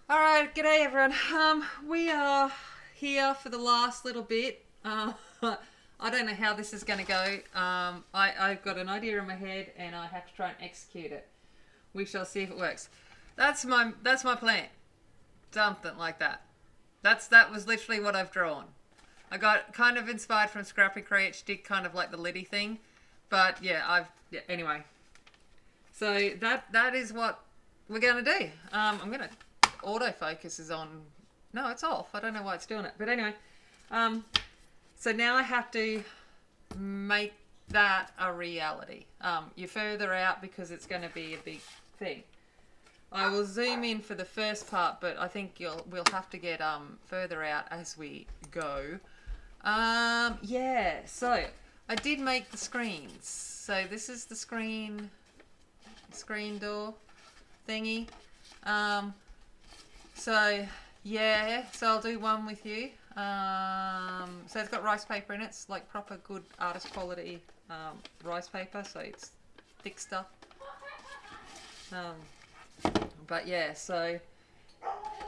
Alright, g'day everyone. We are here for the last little bit. I don't know how this is going to go. I've got an idea in my head and I have to try and execute it. We shall see if it works. That's my plan. Something like that. That was literally what I've drawn. I got kind of inspired from Scrappy Create. She did kind of like the liddy thing, but anyway. So that is what we're going to do. I'm going to autofocus is on. No, it's off. I don't know why it's doing it. But anyway, so now I have to make that a reality. You're further out because it's going to be a big thing. I will zoom in for the first part, but I think we'll have to get further out as we go. Yeah, so I did make the screens. So this is the screen door thingy. So I'll do one with you. So it's got rice paper in it. It's like proper good artist quality rice paper, so it's thick stuff. But yeah, so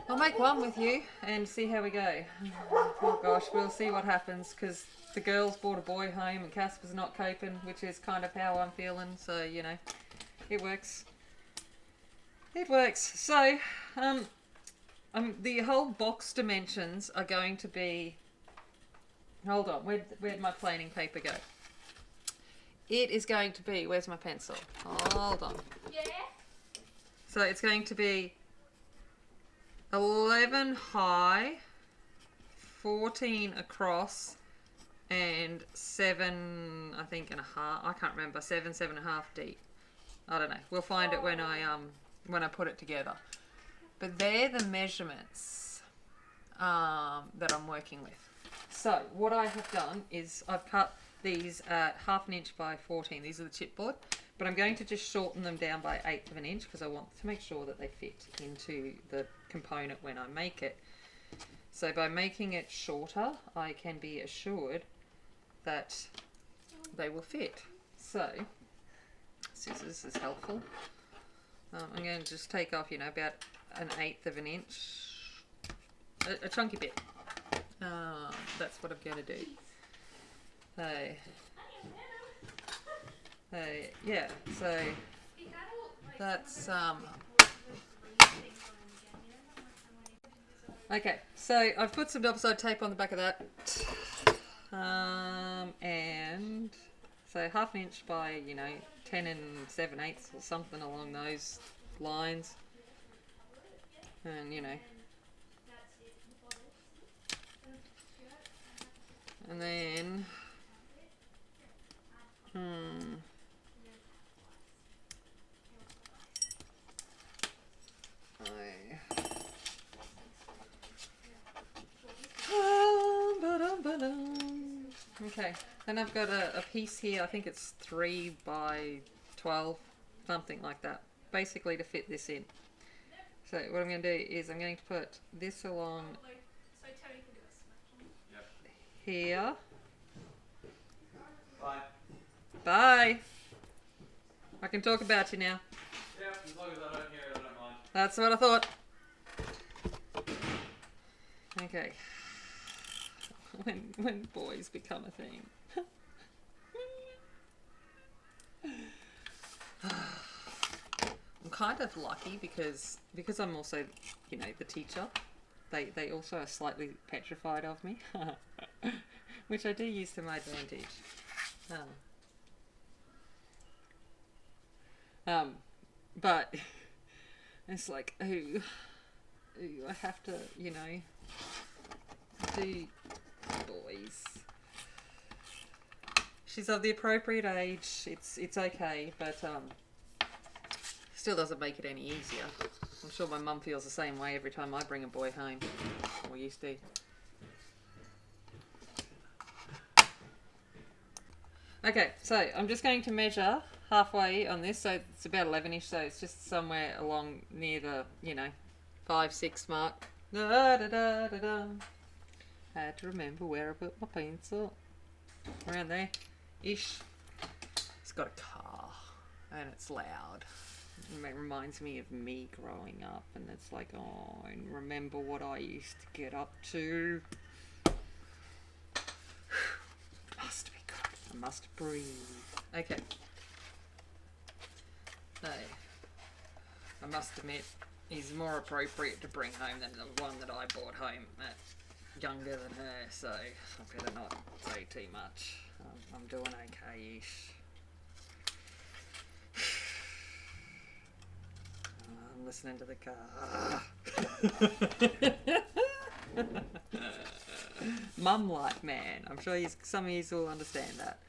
I'll make one with you and see how we go. Oh gosh, we'll see what happens because the girls brought a boy home and Casper's not coping, which is kind of how I'm feeling. So you know, it works. It works. So the whole box dimensions are going to be. Hold on, where'd my planing paper go? It is going to be. Where's my pencil? Hold on. Yeah. So it's going to be 11 high, 14 across, and 7, I think, and a half. I can't remember. 7.5 deep. I don't know. We'll find it when I put it together. But they're the measurements that I'm working with. So what I have done is I've cut these at 1/2 inch by 14. These are the chipboard. But I'm going to just shorten them down by 1/8 of an inch because I want to make sure that they fit into the component when I make it. So by making it shorter, I can be assured that they will fit. So, scissors is helpful. I'm going to just take off, about 1/8 of an inch. A chunky bit. That's what I'm going to do. Yeah, so that's okay, so I've put some double side tape on the back of that, and so 1/2 inch by 10 7/8 or something along those lines, and and then okay, then I've got a piece here, I think it's 3 by 12, something like that, basically to fit this in. So what I'm going to do is I'm going to put this along here. Bye. Bye. I can talk about you now. Yeah, as long as I don't hear it, I don't mind. That's what I thought. Okay. When boys become a thing. I'm kind of lucky because I'm also, the teacher. They also are slightly petrified of me, which I do use to my advantage. But it's like, ooh, I have to, do boys. She's of the appropriate age. It's okay, but still doesn't make it any easier. I'm sure my mum feels the same way every time I bring a boy home. Or used to. Okay, so I'm just going to measure halfway on this, so it's about 11ish, so it's just somewhere along near the 5-6 mark. Da, da, da, da, da. I had to remember where I put my pencil. Around there ish. It's got a car and it's loud. It reminds me of me growing up, and it's like, oh, I remember what I used to get up to. Must be good. I must breathe. Okay. So, I must admit, he's more appropriate to bring home than the one that I brought home at younger than her, so I better not say too much. I'm doing okay-ish. I'm listening to the car. Mum life, man. I'm sure some of you will understand that.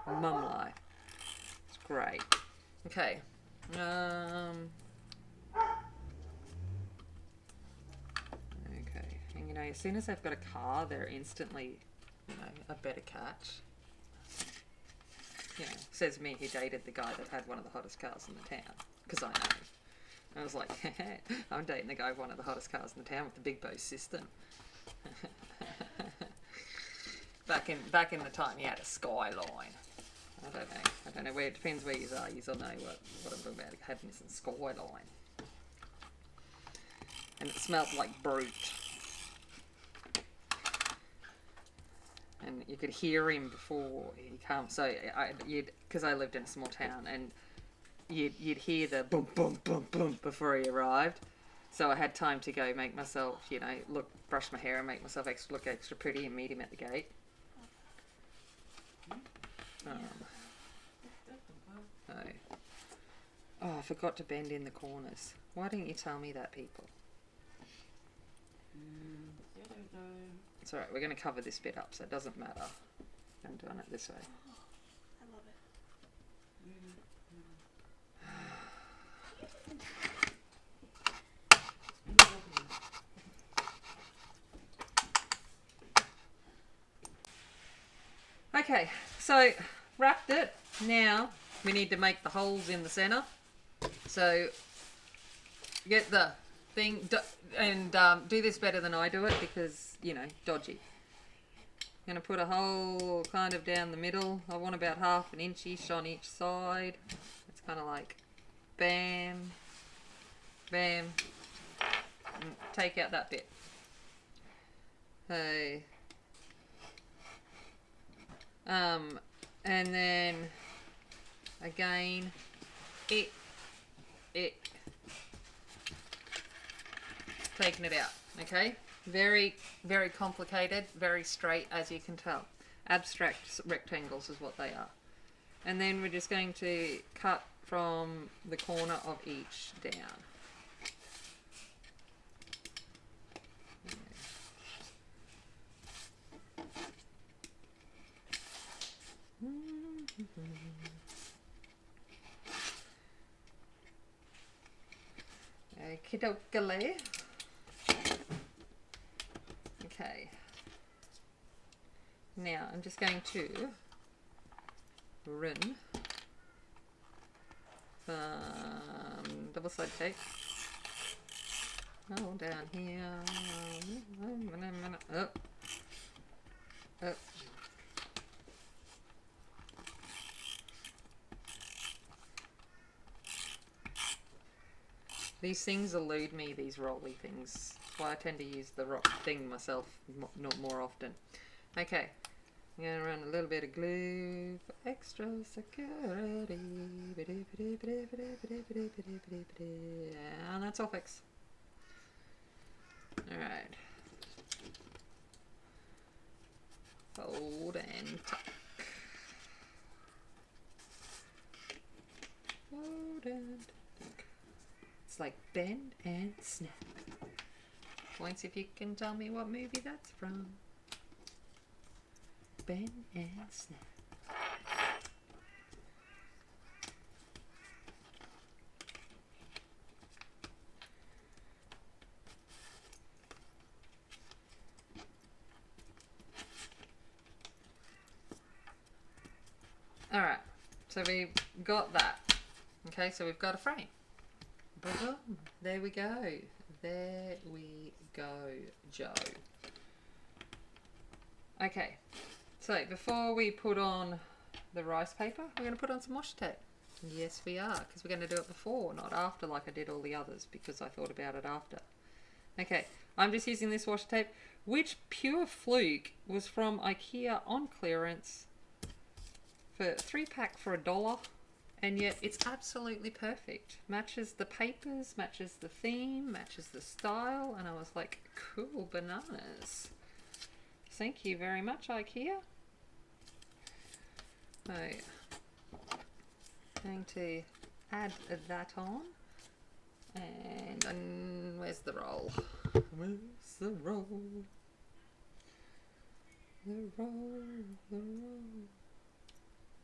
Mum life. It's great. Okay. Okay. And you know, as soon as they've got a car, they're instantly, you know, a better catch. You know, says me who dated the guy that had one of the hottest cars in the town. Because I know. I was like, I'm dating the guy with one of the hottest cars in the town with the big Bose system. Back in the time, he had a Skyline. I don't know where. It depends where you are. You all know what I'm talking about. It had this Skyline, and it smelled like brute. And you could hear him before he came. So because I lived in a small town, and you'd hear the boom, boom, boom, boom before he arrived. So I had time to go make myself, you know, brush my hair and make myself look extra pretty and meet him at the gate. Oh, I forgot to bend in the corners. Why didn't you tell me that, people? I don't know. It's alright, we're going to cover this bit up, so it doesn't matter. I'm doing it this way. I love it. Okay, so wrapped it. Now we need to make the holes in the center. So get the thing and do this better than I do it because, you know, dodgy. I'm going to put a hole kind of down the middle. I want about 1/2 inch-ish on each side. It's kind of like bam, bam. And take out that bit. Hey. And then again, taking it out. Okay, very, very complicated, very straight, as you can tell. Abstract rectangles is what they are. And then we're just going to cut from the corner of each down. Okey-dokey. Okay. Now I'm just going to run some double side tape. Oh, down here. Up. Up. These things elude me, these rolly things. That's why I tend to use the rock thing myself more often. Okay, I'm going to run a little bit of glue for extra security. And that's all fixed. Alright. Fold and tuck. Fold and tuck. It's like bend and snap. Points if you can tell me what movie that's from. Bend and snap. Alright, so we've got that. Okay, so we've got a frame. Boom. There we go. There we go, Joe. Okay, so before we put on the rice paper, we're going to put on some washi tape. Yes, we are, because we're going to do it before, not after like I did all the others, because I thought about it after. Okay, I'm just using this washi tape, which pure fluke was from IKEA on clearance for 3-pack for $1, and yet it's absolutely perfect. Matches the papers, matches the theme, matches the style, and I was like, cool bananas. Thank you very much, IKEA. So, going to add that on, and where's the roll? Where's the roll? The roll, the roll.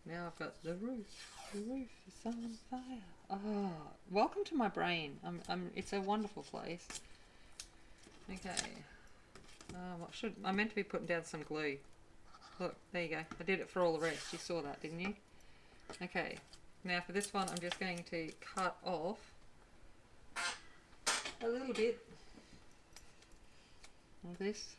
Now I've got the roof. The roof is on fire. Oh, welcome to my brain. It's a wonderful place. Okay. I meant to be putting down some glue. Look, there you go. I did it for all the rest. You saw that, didn't you? Okay. Now for this one, I'm just going to cut off a little bit of this.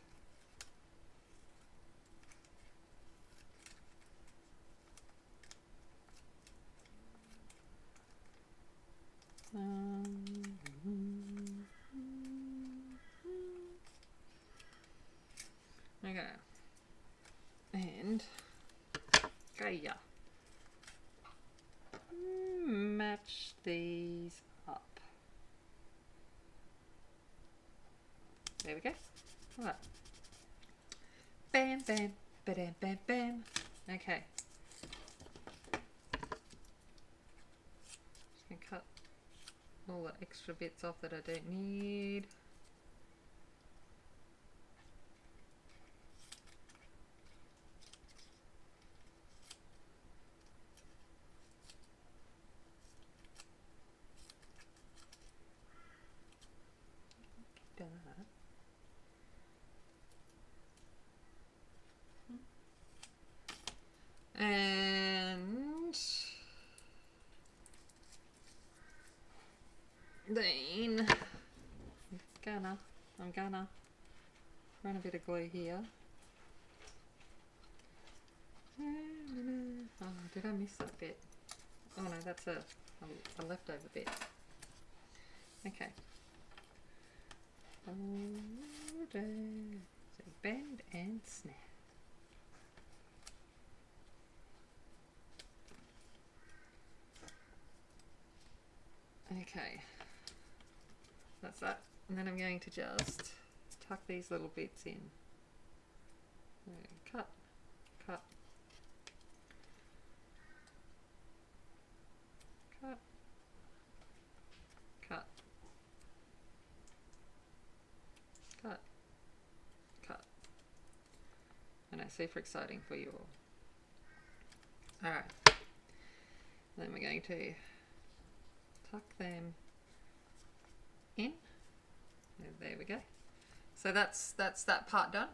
Okay. And Gaia. Match these up. There we go. All right. Bam, bam, ba-dam, bam, bam. Okay. Just gonna cut all the extra bits off that I don't need. Done that. And then I'm gonna run a bit of glue here. Oh, did I miss that bit? Oh no, that's a leftover bit. Okay. So bend and snap. Okay, that's that. And then I'm going to just tuck these little bits in. Cut, cut, cut, cut, cut, cut. And it's super exciting for you all. Alright, then we're going to tuck them in. There we go. So that's that part done.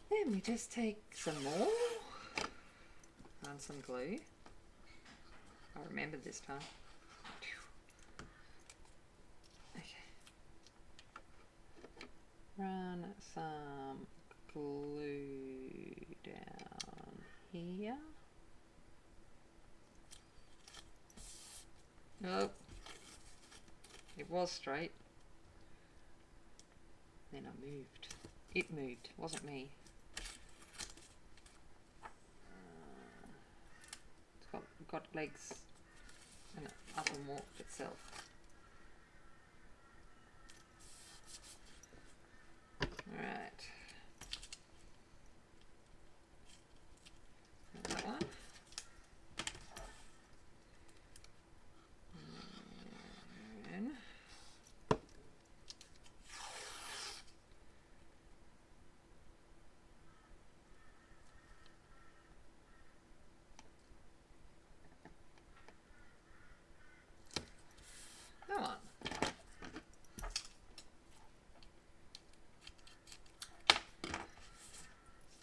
Then we just take some more and some glue. I remembered this time. Okay. Run some glue down here. Oh, it was straight. Then I moved. It moved, wasn't me. It's got legs and it up and walked itself. Alright. That one. And that one.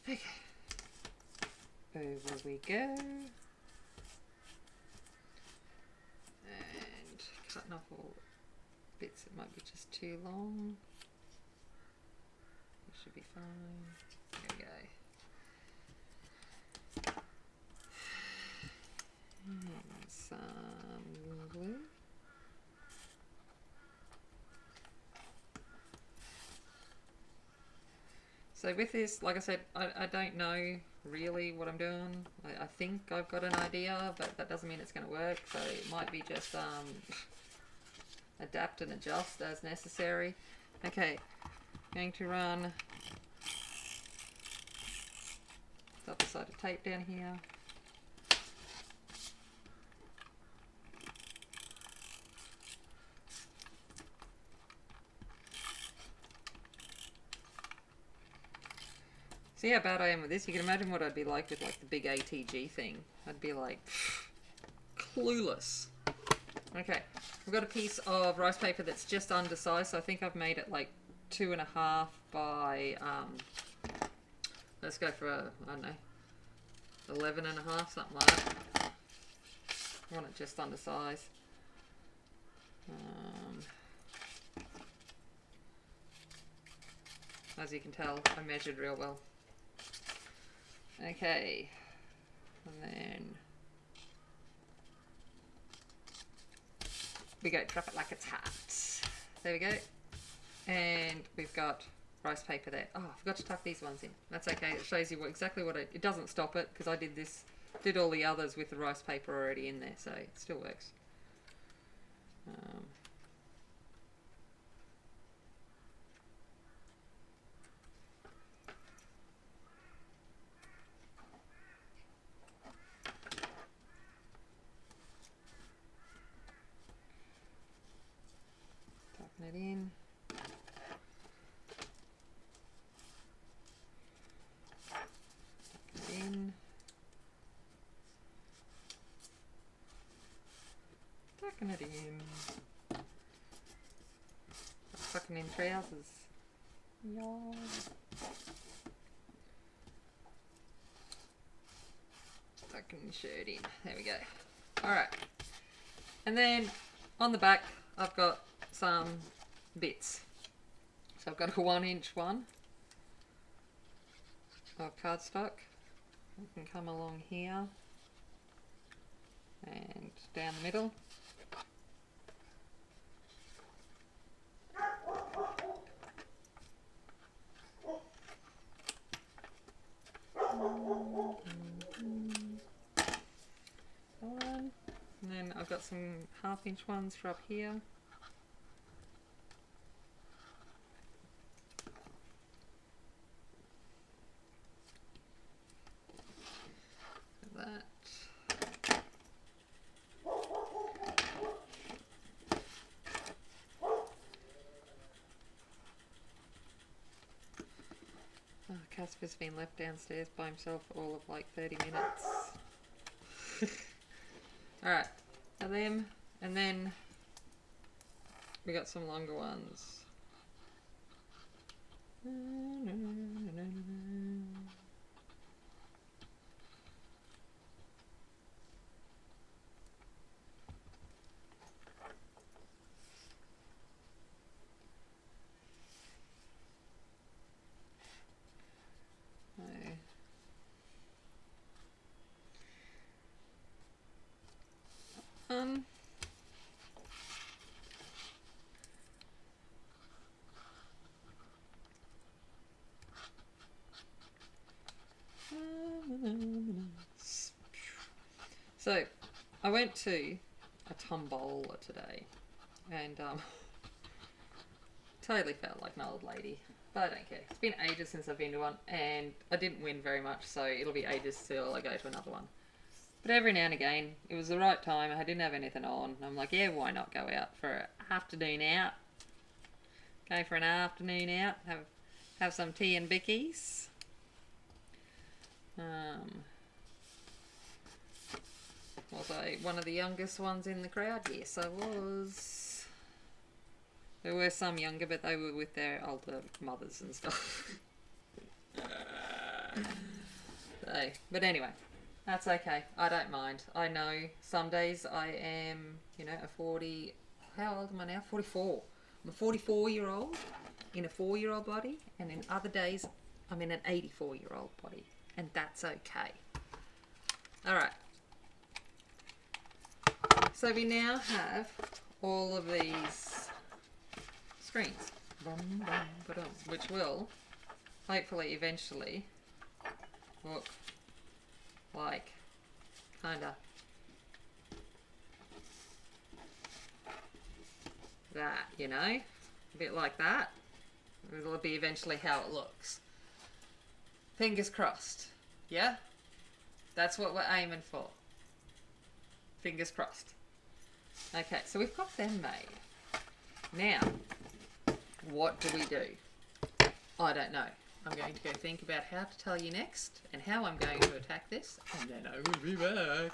Okay. Over we go. And cutting off all bits that might be just too long. It should be fine. There we go. And some glue. So with this, like I said, I don't know really what I'm doing. I think I've got an idea, but that doesn't mean it's going to work. So it might be just adapt and adjust as necessary. Okay, going to run double-sided tape down here. See how bad I am with this? You can imagine what I'd be like with like the big ATG thing. I'd be like clueless. Okay, I've got a piece of rice paper that's just undersized, so I think I've made it like 2.5 by let's go for a, I don't know, 11.5, something like that. I want it just undersized. As you can tell, I measured real well. Okay, and then we go drop it like it's hot. There we go. And we've got rice paper there. Oh, I forgot to tuck these ones in. That's okay. It shows you exactly what it doesn't stop it because I did all the others with the rice paper already in there, so it still works. Tucking it in. Tucking it in. Tucking in trousers. No. Tucking the shirt in. There we go. Alright. And then on the back I've got some bits. So I've got a 1-inch one of cardstock. You can come along here and down the middle. And then I've got some 1/2-inch ones for up here. That. Oh, Casper's been left downstairs by himself for all of like 30 minutes. Alright, them, and then we got some longer ones. So I went to a tombola today and totally felt like an old lady, but I don't care. It's been ages since I've been to one and I didn't win very much, so it'll be ages till I go to another one. But every now and again, it was the right time. I didn't have anything on. I'm like, yeah, why not go out for an afternoon out? Go for an afternoon out. Have some tea and bickies. Was I one of the youngest ones in the crowd? Yes, I was. There were some younger, but they were with their older mothers and stuff. So, but anyway. That's okay. I don't mind. I know some days I am, you know, a 40... How old am I now? 44. I'm a 44-year-old in a 4-year-old body, and in other days I'm in an 84-year-old body, and that's okay. All right. So we now have all of these screens, which will hopefully eventually look like kinda that, you know, a bit like that. It'll be eventually how it looks. Fingers crossed. Yeah, that's what we're aiming for. Fingers crossed. Okay, so we've got them made. Now, what do we do? I don't know. I'm going to go think about how to tell you next and how I'm going to attack this, and then I will be back.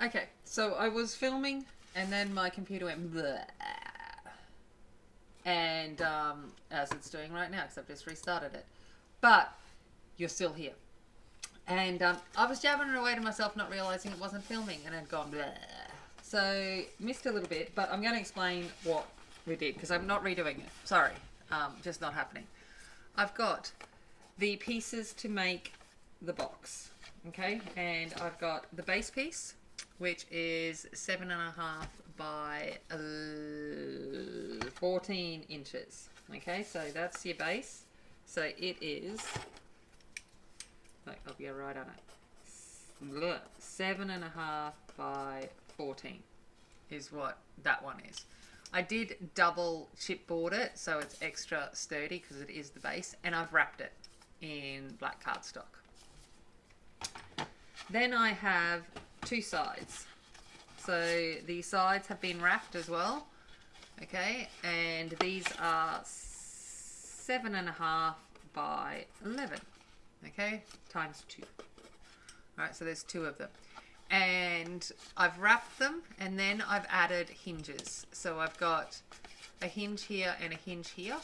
Okay, so I was filming and then my computer went bleh. And as it's doing right now, because I've just restarted it. But you're still here. And I was jabbing away to myself, not realising it wasn't filming, and had gone bleh. So missed a little bit, but I'm going to explain what we did, because I'm not redoing it. Sorry, just not happening. I've got the pieces to make the box, okay? And I've got the base piece, which is 7.5 by 14 inches. Okay, so that's your base. So it is, like, I'll be right on it. 7.5 by 14 is what that one is. I did double chipboard it, so it's extra sturdy because it is the base, and I've wrapped it in black cardstock. Then I have two sides. So the sides have been wrapped as well. Okay, and these are 7.5 by 11. Okay, times 2. Alright, so there's 2 of them. And I've wrapped them, and then I've added hinges. So I've got a hinge here and a hinge here.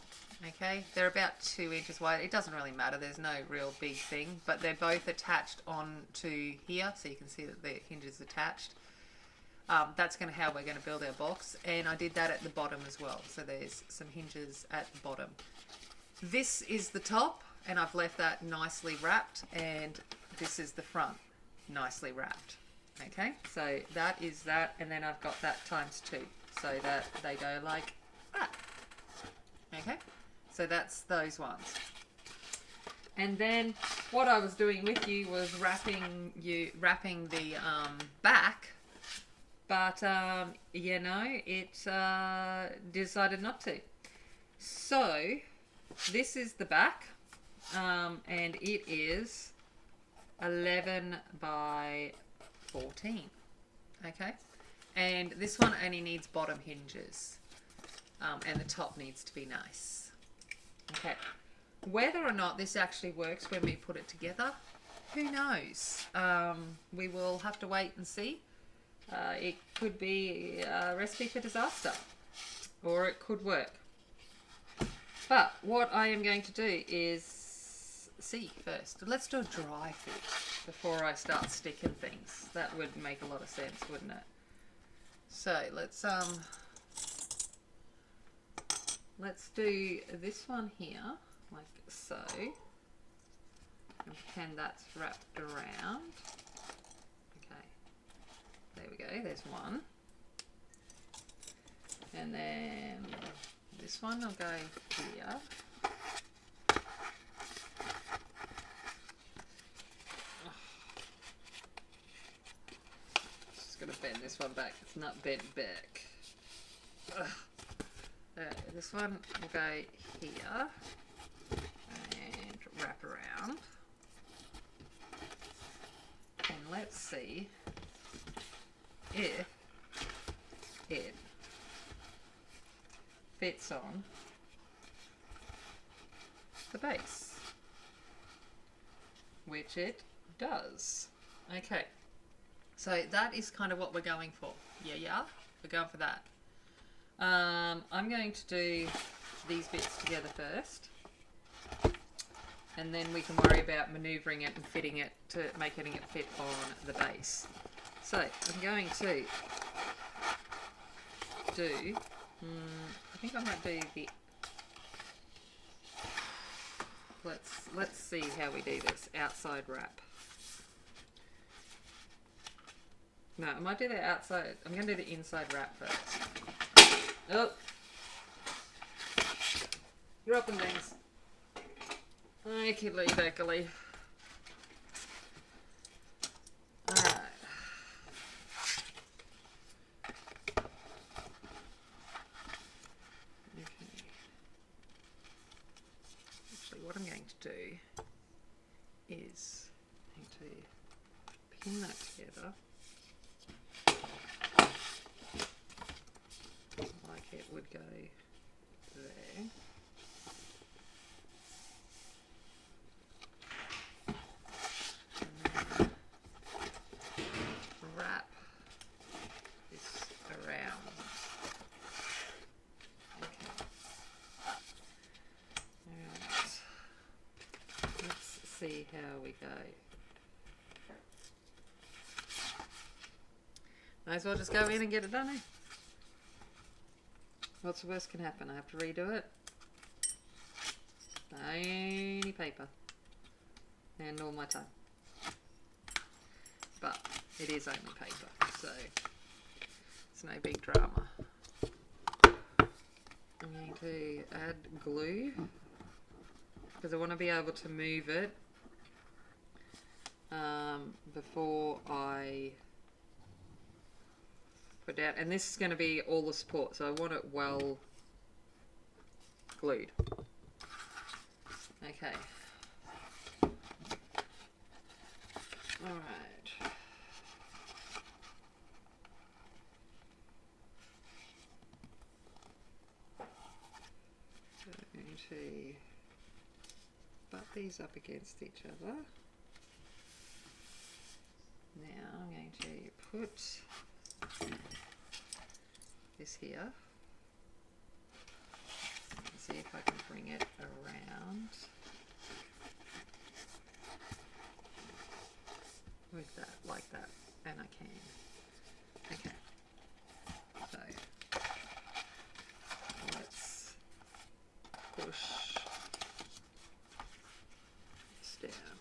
Okay, they're about 2 inches wide. It doesn't really matter, there's no real big thing, but they're both attached onto here, so you can see that the hinge is attached. That's how we're going to build our box, and I did that at the bottom as well, so there's some hinges at the bottom. This is the top, and I've left that nicely wrapped, and this is the front, nicely wrapped. Okay, so that is that, and then I've got that times 2, so that they go like that. Okay, so that's those ones. And then what I was doing with you was wrapping the back, but you know, it decided not to. So this is the back, and it is 11 by 14. Okay, and this one only needs bottom hinges, and the top needs to be nice. Okay, whether or not this actually works when we put it together, who knows? We will have to wait and see. It could be a recipe for disaster, or it could work. But what I am going to do is see first. Let's do a dry fit before I start sticking things. That would make a lot of sense, wouldn't it? So let's do this one here, like so. And pretend that's wrapped around. Okay, there we go, there's one. And then this one will go here. Just gonna bend this one back, it's not bent back. This one will go here and wrap around. And let's see if it fits on the base, which it does. Okay, so that is kind of what we're going for. Yeah, we're going for that. I'm going to do these bits together first, and then we can worry about manoeuvring it and fitting it to making it fit on the base. So I'm going to do, I think I might do the let's see how we do this. Outside wrap. No, I might do the outside. I'm going to do the inside wrap first. Oh. You're up and things. Okie dokie. Alright. Okay. Actually, what I'm going to do is I'm going to pin that together like it would go there. Wrap this around. Okay. Alright. Let's see how we go. Might as well just go in and get it done, eh? What's the worst can happen? I have to redo it. Only paper. And all my time. But it is only paper, so it's no big drama. I'm going to add glue because I want to be able to move it before I put it out. And this is going to be all the support, so I want it well glued. Okay. Alright. So I'm going to butt these up against each other. Now I'm going to put this here. See if I can bring it around with that, like that, and I can. Okay. So let's push this down.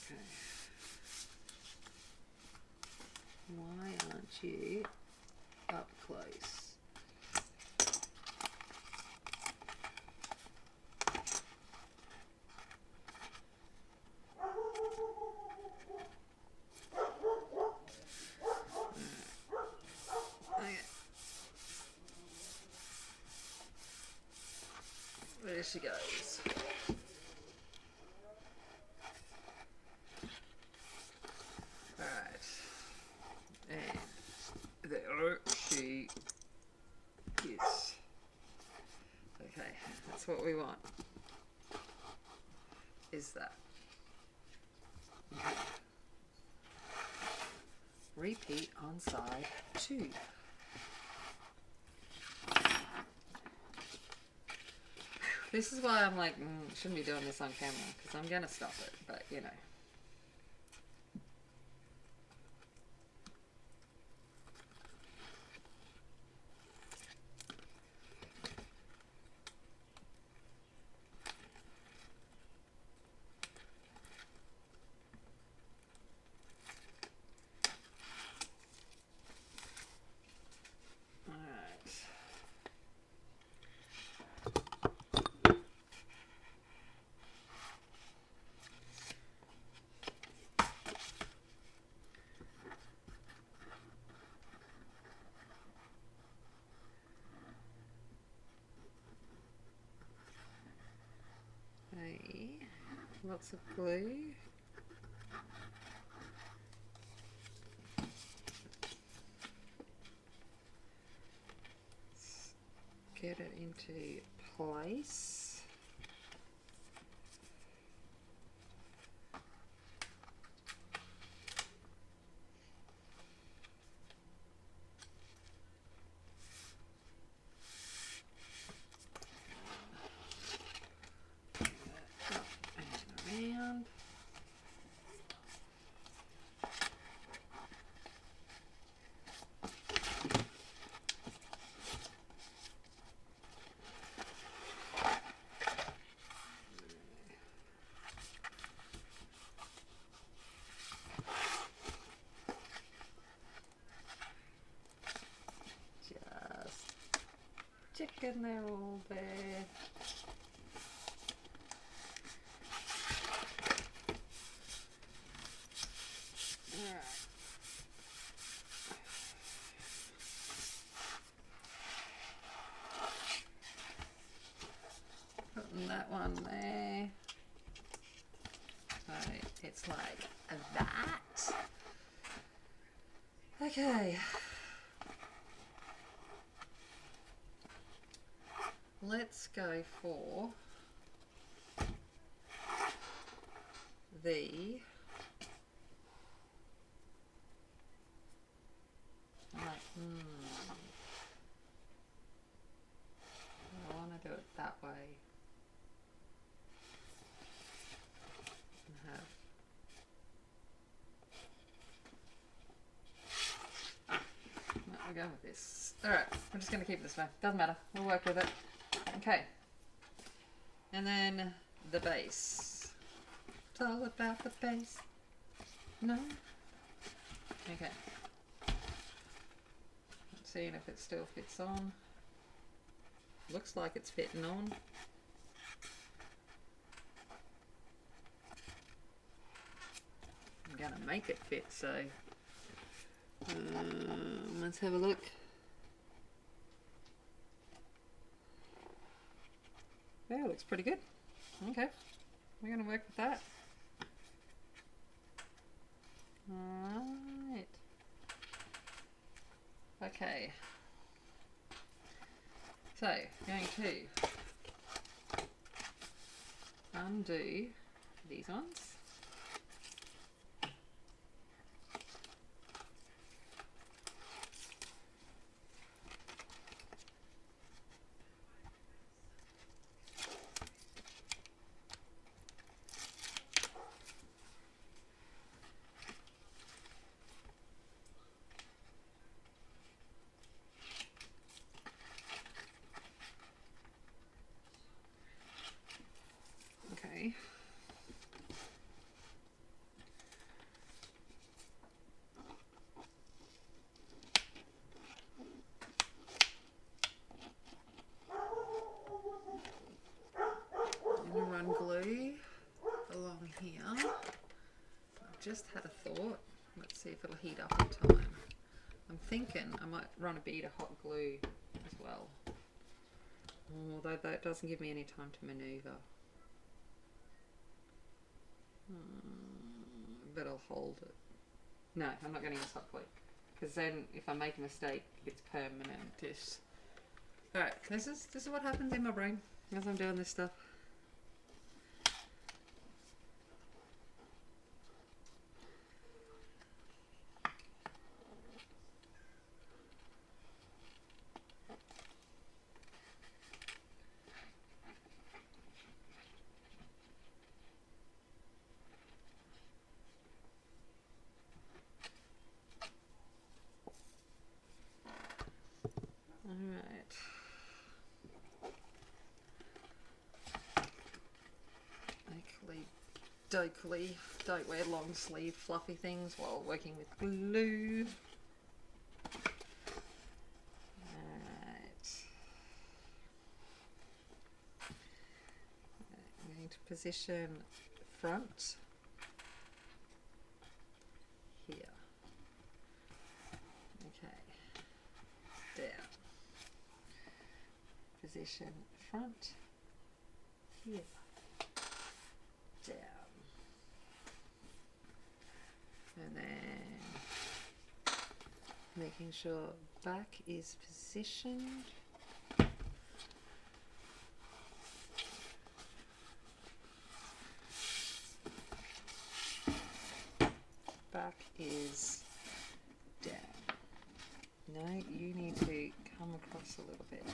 Okay. Why aren't you up close? There she goes. Alright. And there she is. Okay, that's what we want. Is that. Okay. Repeat on side 2. This is why I'm like, shouldn't be doing this on camera, because I'm going to stop it, but you know. Lots of glue. Let's get it into place. getting there all there. Alright. Putting that one there. So it's like that. Okay. Let's go for the I want to do it that way. And have no, we'll go with this. Alright, we're just going to keep it this way. Doesn't matter. We'll work with it. Okay. And then the base. It's all about the base. No? Okay. Seeing if it still fits on. Looks like it's fitting on. I'm gonna make it fit, so let's have a look. Yeah, looks pretty good. Okay, we're gonna work with that. Alright. Okay. So, going to undo these ones. Okay. I'm going to run glue along here. I've just had a thought. Let's see if it'll heat up in time. I'm thinking I might run a bead of hot glue as well. Although that doesn't give me any time to maneuver. But I'll hold it. No, I'm not going to use hot glue. Because then if I make a mistake, it's permanent. Alright, this is what happens in my brain as I'm doing this stuff. Alright. Don't wear long sleeve fluffy things while working with glue. Alright. I'm going to position front here. Okay. Down. Position front here. Down. And then making sure back is positioned. Back is down. No, you need to come across a little bit.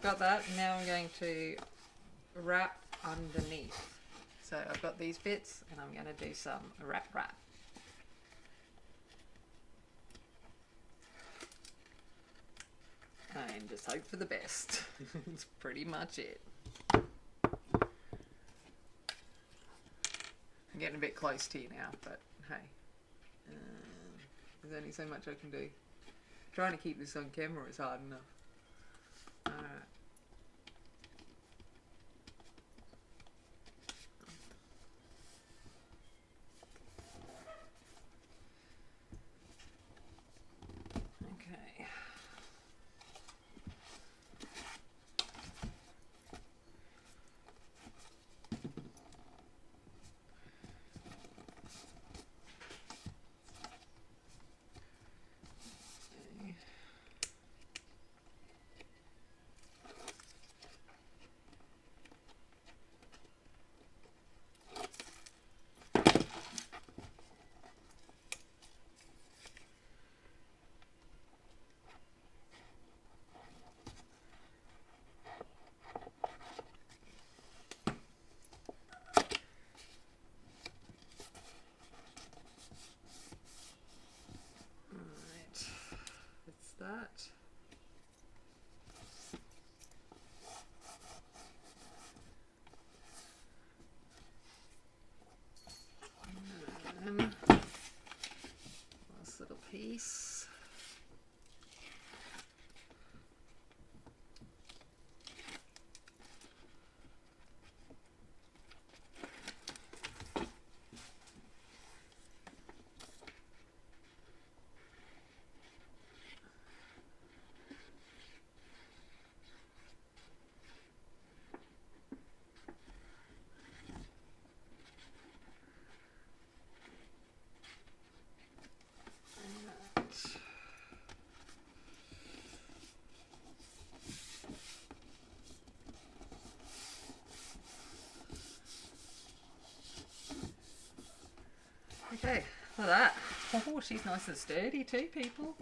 got that. Now I'm going to wrap underneath. So I've got these bits and I'm going to do some wrap. And just hope for the best. That's pretty much it. I'm getting a bit close to you now, but hey, there's only so much I can do. Trying to keep this on camera is hard enough. Alright. Okay. That. And last little piece. Okay, look at that. Oh, she's nice and sturdy too, people.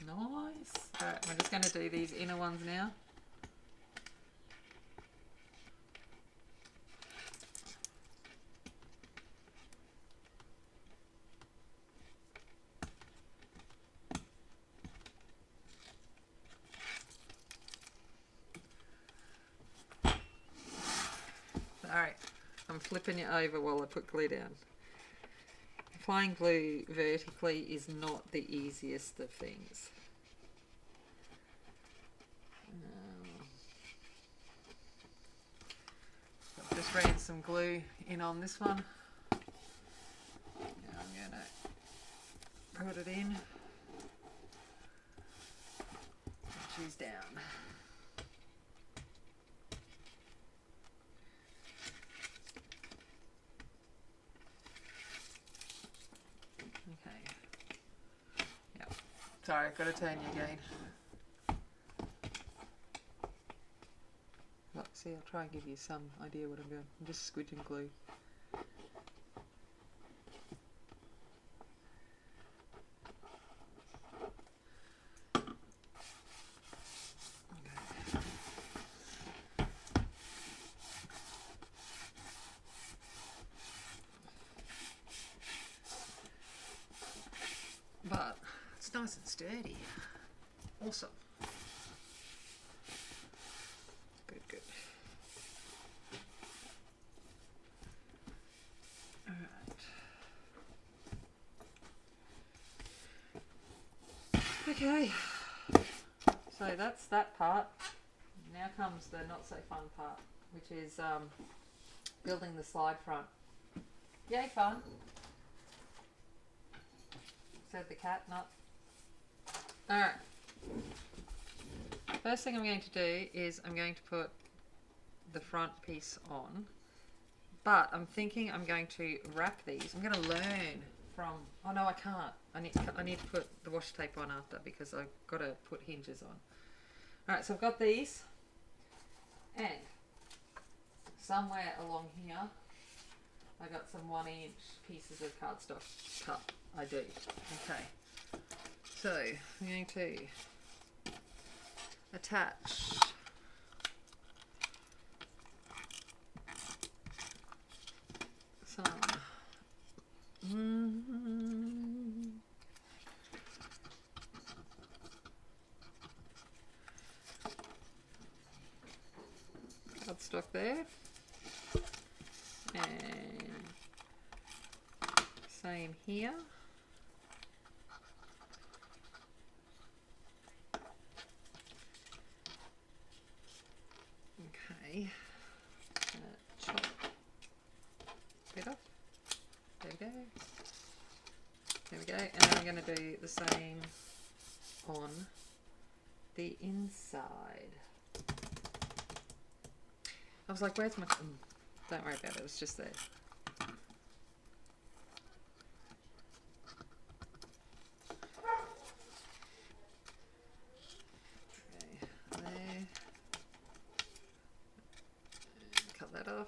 Nice. Alright, we're just going to do these inner ones now. Alright, I'm flipping it over while I put glue down. Applying glue vertically is not the easiest of things. I've just ran some glue in on this one. Now I'm going to put it in. Choose down. Okay. Yep. Sorry, I've got to turn you again. Look, see, I'll try and give you some idea what I'm doing. I'm just squidging glue. But it's nice and sturdy. Awesome. Good, good. Alright. Okay. So that's that part. Now comes the not so fun part, which is building the slide front. Yay, fun. Said the cat, not. Alright. First thing I'm going to do is I'm going to put the front piece on. But I'm thinking I'm going to wrap these. I'm going to learn from... Oh no, I can't. I need to put the washi tape on after because I've got to put hinges on. Alright, so I've got these. And somewhere along here I got some 1-inch pieces of cardstock cut. I do. Okay. So I'm going to attach cardstock there. And same here. Okay. Chop a bit off. There we go. There we go. And then I'm going to do the same on the inside. I was like, where's my... don't worry about it, it's just there. Okay, there. Cut that off.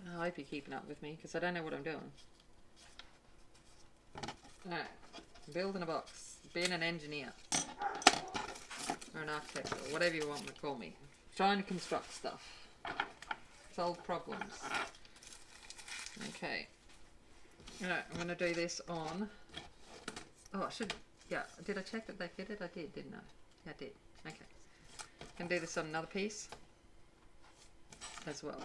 I hope you're keeping up with me because I don't know what I'm doing. Alright, building a box, being an engineer, or an architect, or whatever you want to call me. Trying to construct stuff, solve problems. Okay, alright, I'm going to do this on, oh I should, yeah, did I check that they fitted? I did, didn't I? Yeah, I did, okay. Can do this on another piece as well.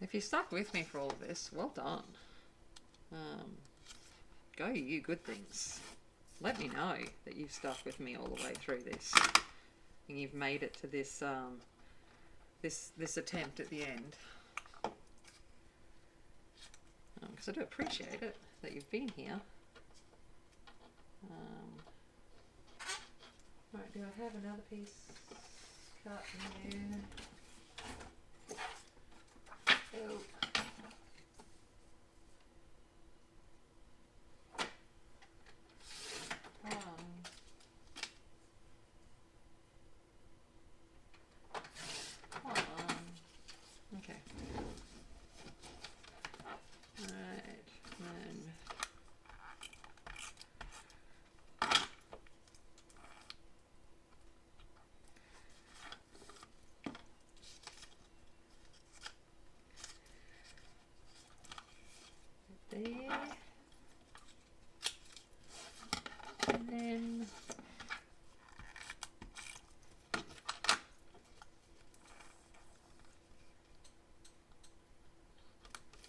If you stuck with me for all of this, well done. Go you good things. Let me know that you've stuck with me all the way through this. And you've made it to this this attempt at the end. Because I do appreciate it that you've been here. Right, do I have another piece cut in there? Oh. Okay. Alright, then there, and then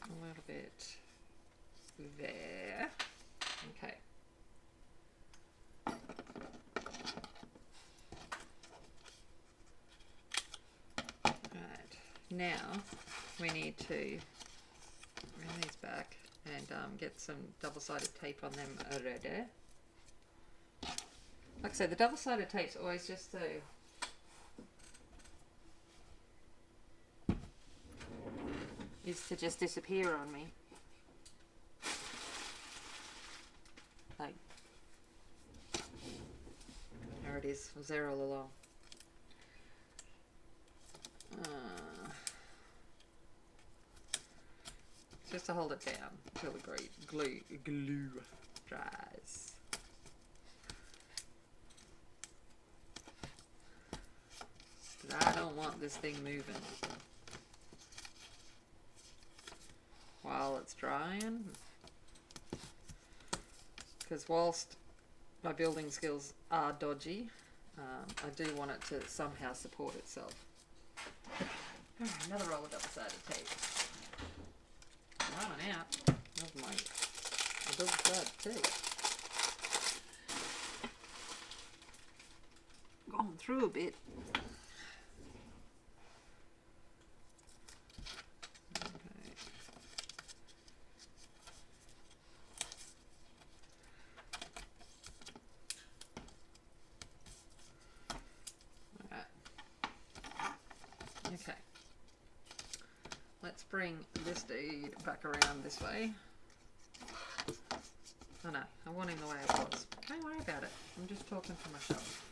a little bit there. Okay. Right, now we need to bring these back and get some double-sided tape on them already. Like I said, the double-sided tape's always just to just disappear on me. Like, there it is. It was there all along. Just to hold it down until the glue dries. But I don't want this thing moving while it's drying. Because whilst my building skills are dodgy, I do want it to somehow support itself. Another roll of double-sided tape. Running out of my double-sided tape. Gone through a bit. Okay. Alright. Okay. Let's bring this dude back around this way. Oh no, I want him the way it was. Don't worry about it. I'm just talking to myself.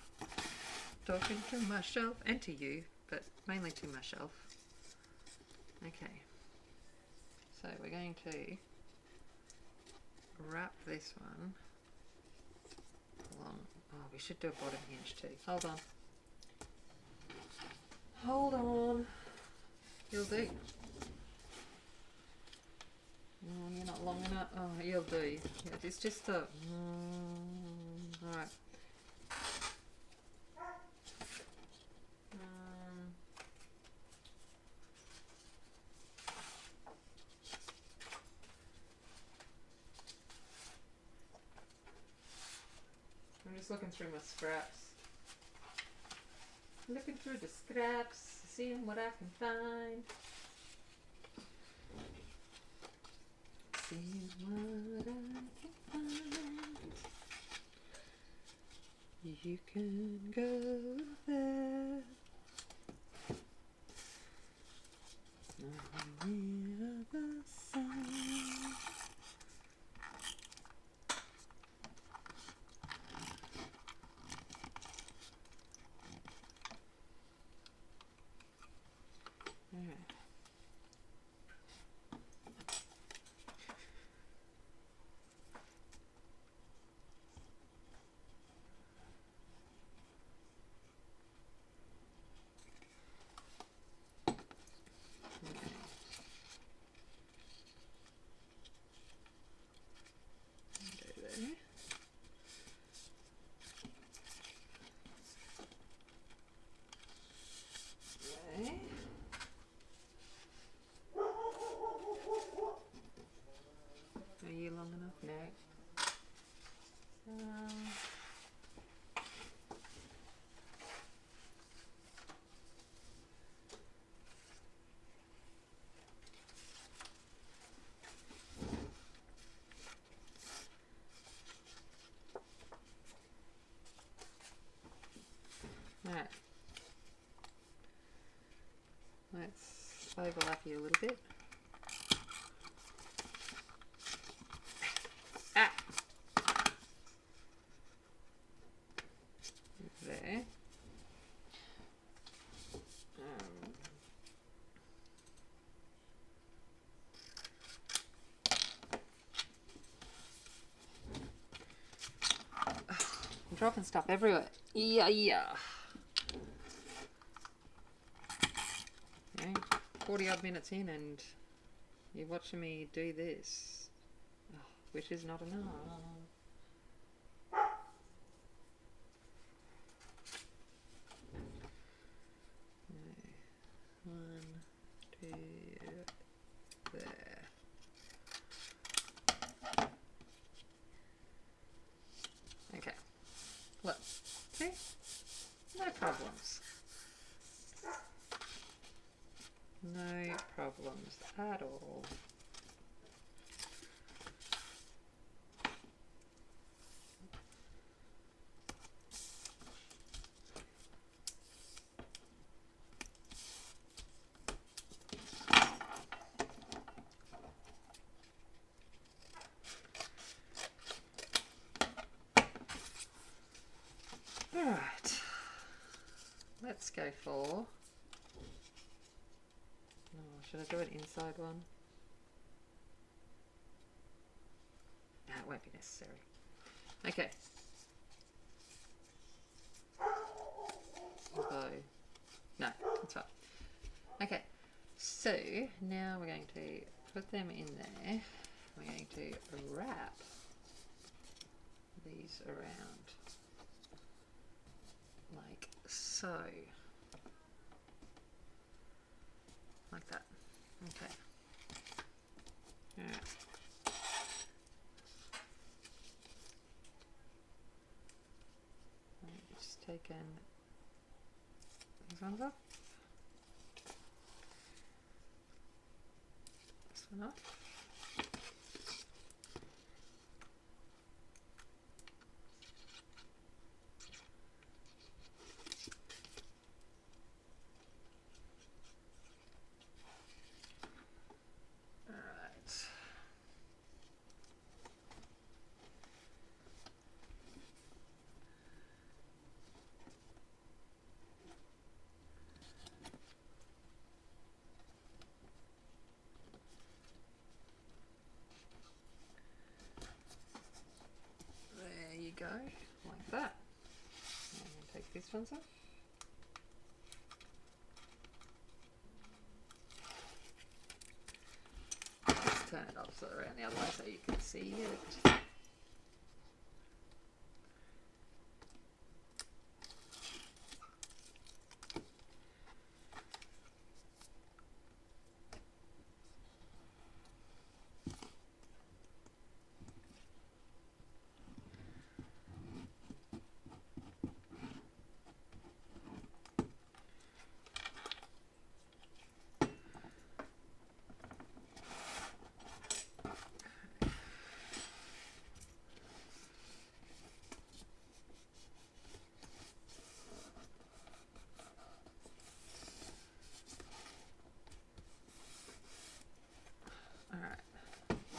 Talking to myself and to you, but mainly to myself. Okay. So we're going to wrap this one along. Oh, we should do a bottom hinge too. Hold on. Hold on. You'll do. Oh, you're not long enough. Oh, you'll do. Yeah, it's just a. Alright. I'm just looking through my scraps. Looking through the scraps, seeing what I can find. Seeing what I can find. You can go there. On the other side. Alright. Are you long enough? No. Alright. Let's overlap you a little bit. Ah! There. I'm dropping stuff everywhere. Yeah. Okay, 40 odd minutes in and you're watching me do this, which is not enough. One, two, there. Okay, look, see? No problems. No problems at all. Alright, let's go for, should I do an inside one? No, it won't be necessary. Okay. Although, no, it's fine. Okay, so now we're going to put them in there. We're going to wrap these around like so. Like that. Okay. Alright. Just taken these ones off. This one off. Go like that. And take these ones off. turn it up so around the other way so you can see it.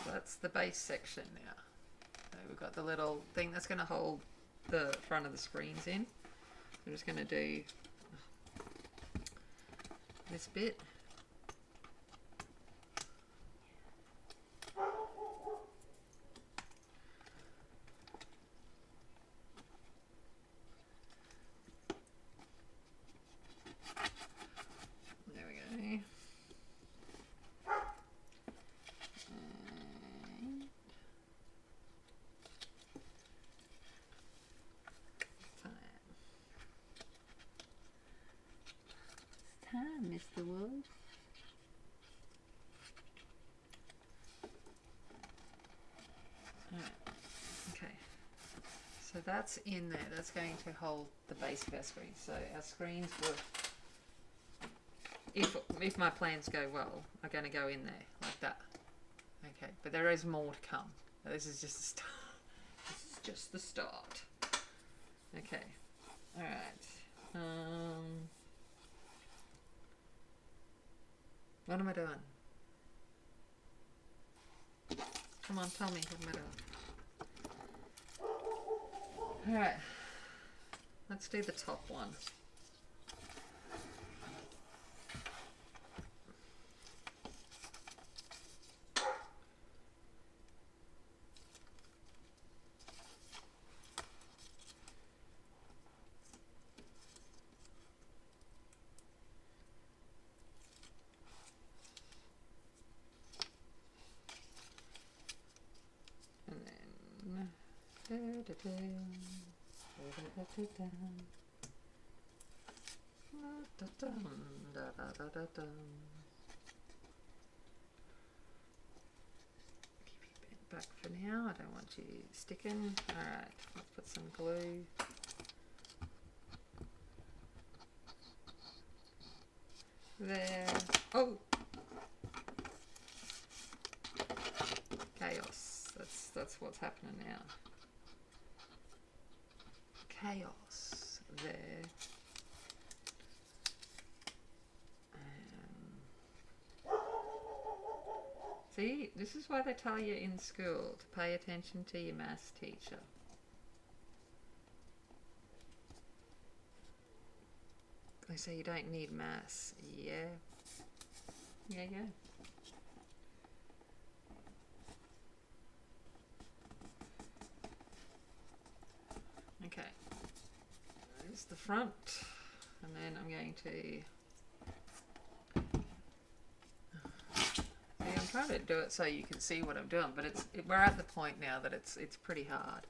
That's the base section now. So we've got the little thing that's going to hold the front of the screens in. I'm just going to do this bit. There we go. Time, Mr. Wolf. Alright, okay. So that's in there. That's going to hold the base of our screen. So our screens will, if my plans go well, are going to go in there like that. Okay, but there is more to come. This is just the start. This is just the start. Okay. Alright. What am I doing? Come on, tell me what am I doing? Alright. Let's do the top one. Back for now. I don't want you sticking. Alright, let's put some glue. There. Oh! Chaos. That's what's happening now. Chaos there. See, this is why they tell you in school to pay attention to your maths teacher. They say you don't need maths. Yeah. Yeah. Okay. There's the front. And then I'm going to... I'm trying to do it so you can see what I'm doing, but we're at the point now that it's pretty hard.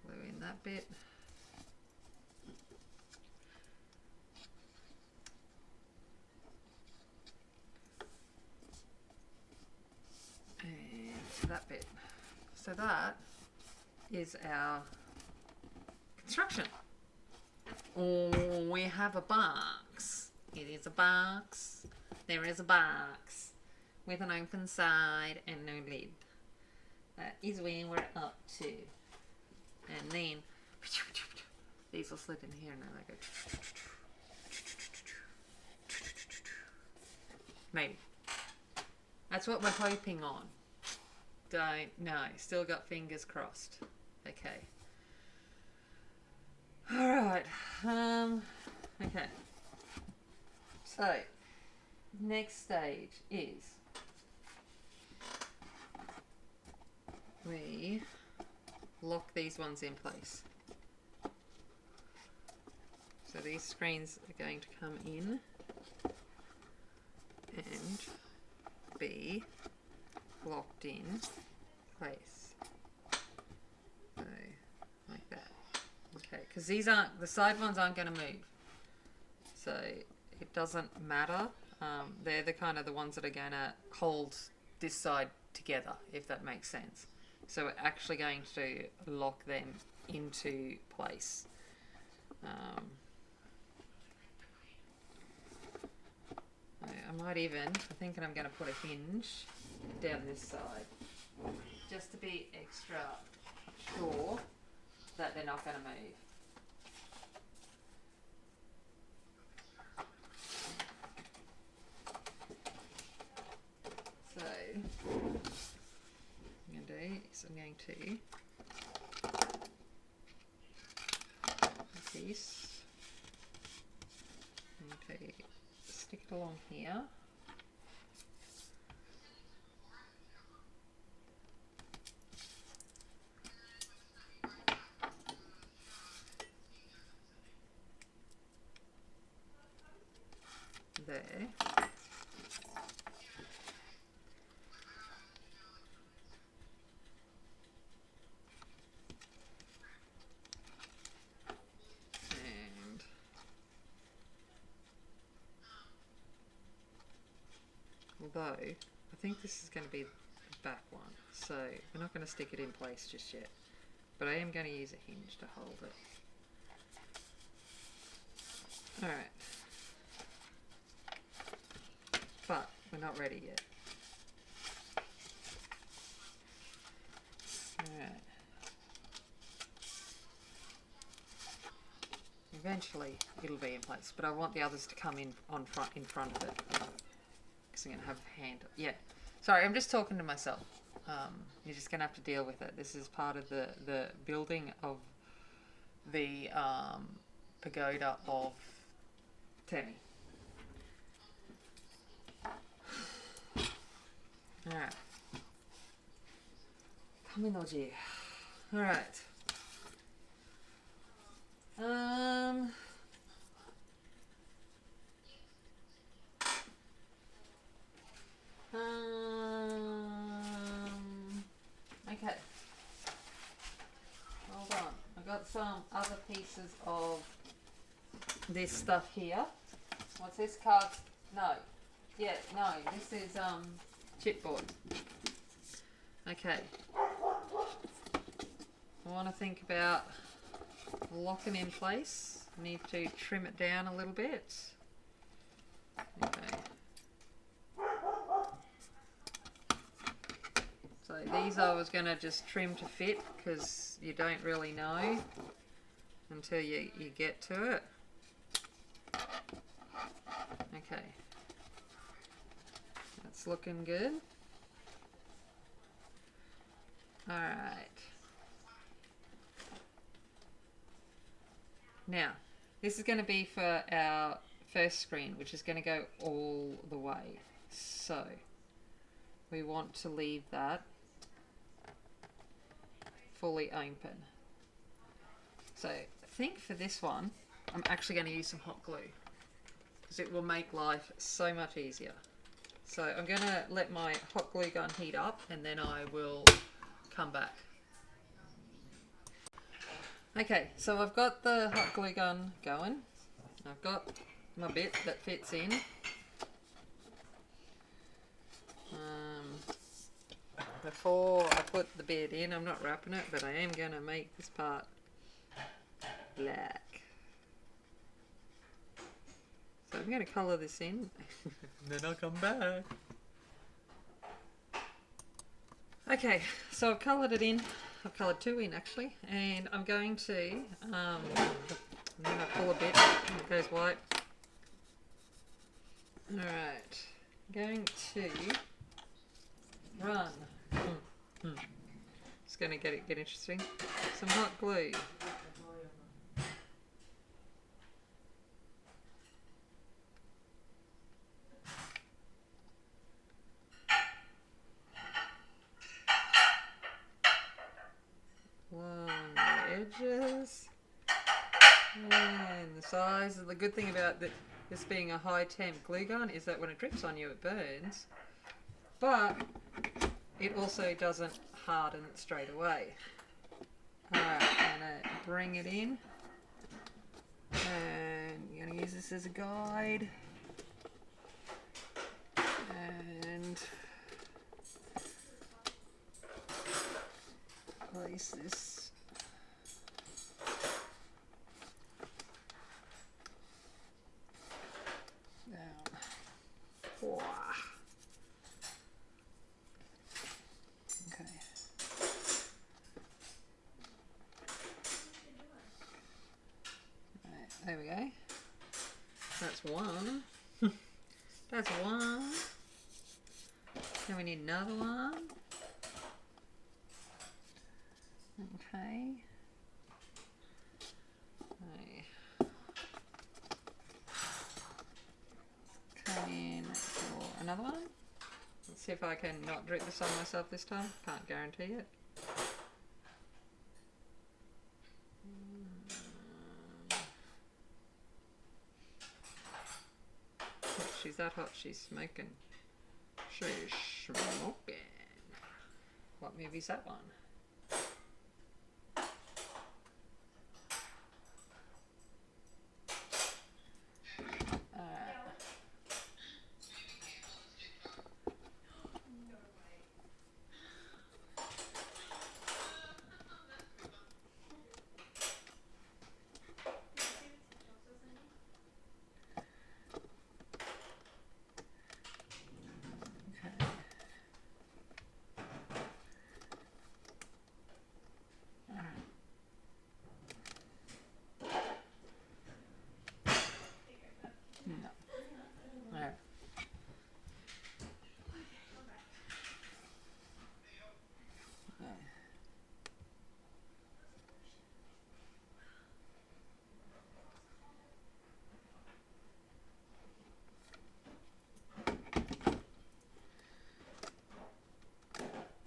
Glue in that bit. And that bit. So that is our construction. Oh, we have a box. It is a box. There is a box with an open side and no lid. That is where we're up to. And then these will slip in here and then they go. Maybe. That's what we're hoping on. Don't know. Still got fingers crossed. Okay. Alright, okay, so next stage is we lock these ones in place. So these screens are going to come in and be locked in place. So, like that. Okay, because these aren't, the side ones aren't going to move. So it doesn't matter. They're the kind of the ones that are going to hold this side together, if that makes sense. So we're actually going to lock them into place. I might even, I'm thinking I'm going to put a hinge down this side just to be extra sure that they're not going to move. So, what I'm going to do is I'm going to piece, I'm going to stick it along here. There. And although I think this is going to be the back one, so we're not going to stick it in place just yet, but I am going to use a hinge to hold it. Alright. But we're not ready yet. Alright. Eventually it'll be in place, but I want the others to come in in front of it. Because I'm going to have a hand. Yeah. Sorry, I'm just talking to myself. You're just going to have to deal with it. This is part of the building of the pagoda of Temi. Alright. Come in, dear. Alright. Okay. Hold on. I got some other pieces of this stuff here. What's this? Cards? No. Yeah, no. This is chipboard. Okay. I want to think about locking in place. I need to trim it down a little bit. Okay. So these I was going to just trim to fit because you don't really know until you get to it. Okay. That's looking good. Alright. Now, this is going to be for our first screen, which is going to go all the way. So, we want to leave that fully open. So, I think for this one, I'm actually going to use some hot glue because it will make life so much easier. So, I'm going to let my hot glue gun heat up and then I will come back. Okay, so I've got the hot glue gun going. I've got my bit that fits in. Before I put the bit in, I'm not wrapping it, but I am going to make this part black. So I'm going to colour this in, then I'll come back. Okay, so I've coloured it in. I've coloured two in actually, and I'm going to, and then I pull a bit and it goes white. Alright, I'm going to run. It's going to get interesting. Some hot glue. Along the edges. And the size. The good thing about this being a high temp glue gun is that when it drips on you it burns, but it also doesn't harden it straight away. Alright, I'm going to bring it in and I'm going to use this as a guide and place this down. Whoa. Okay. Right, there we go. That's one. That's one. Then we need another one. Okay. Come in for another one. Let's see if I can not drip this on myself this time. Can't guarantee it. Oh, she's that hot, she's smoking. She's smoking. What movie's that one?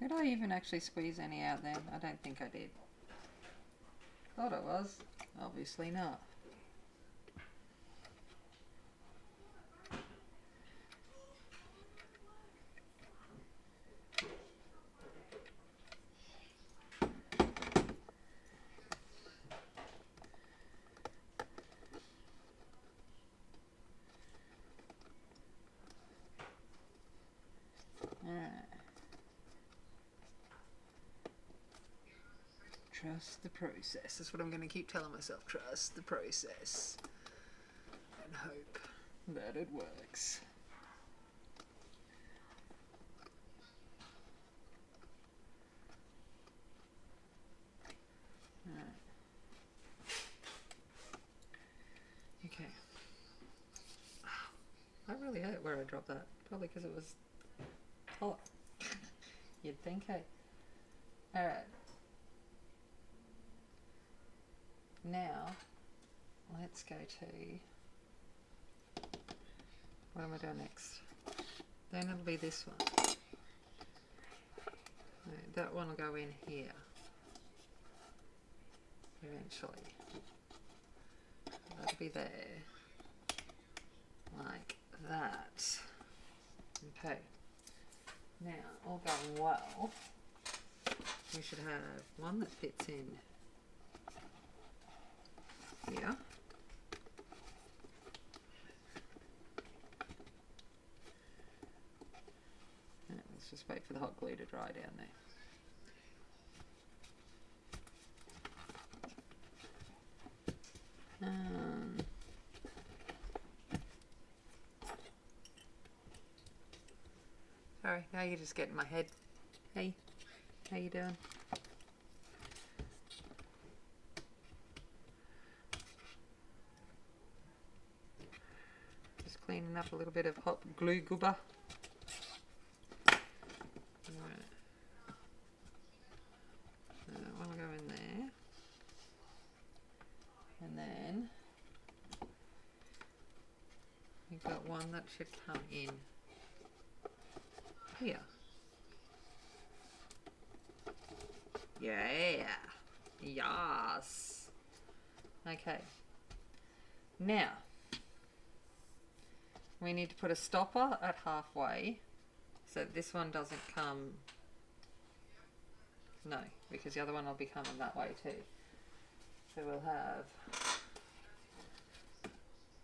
Did I even actually squeeze any out then? I don't think I did. Thought it was. Obviously not. Trust the process. That's what I'm going to keep telling myself. Trust the process. And hope that it works. Alright. Okay. I really hurt where I dropped that. Probably because it was hot. You'd think, hey? Alright. Now, let's go to, what am I doing next? Then it'll be this one. No, that one will go in here, eventually. That'll be there, like that. Okay, now, all going well, we should have one that fits in here. Let's just wait for the hot glue to dry down there. Sorry, now you just get in my head. Hey, how you doing? Cleaning up a little bit of hot glue goober. Right. I want to go in there. And then we've got one that should come in here. Yeah. Yes. Okay. Now, we need to put a stopper at halfway so this one doesn't come, no, because the other one will be coming that way too. So we'll have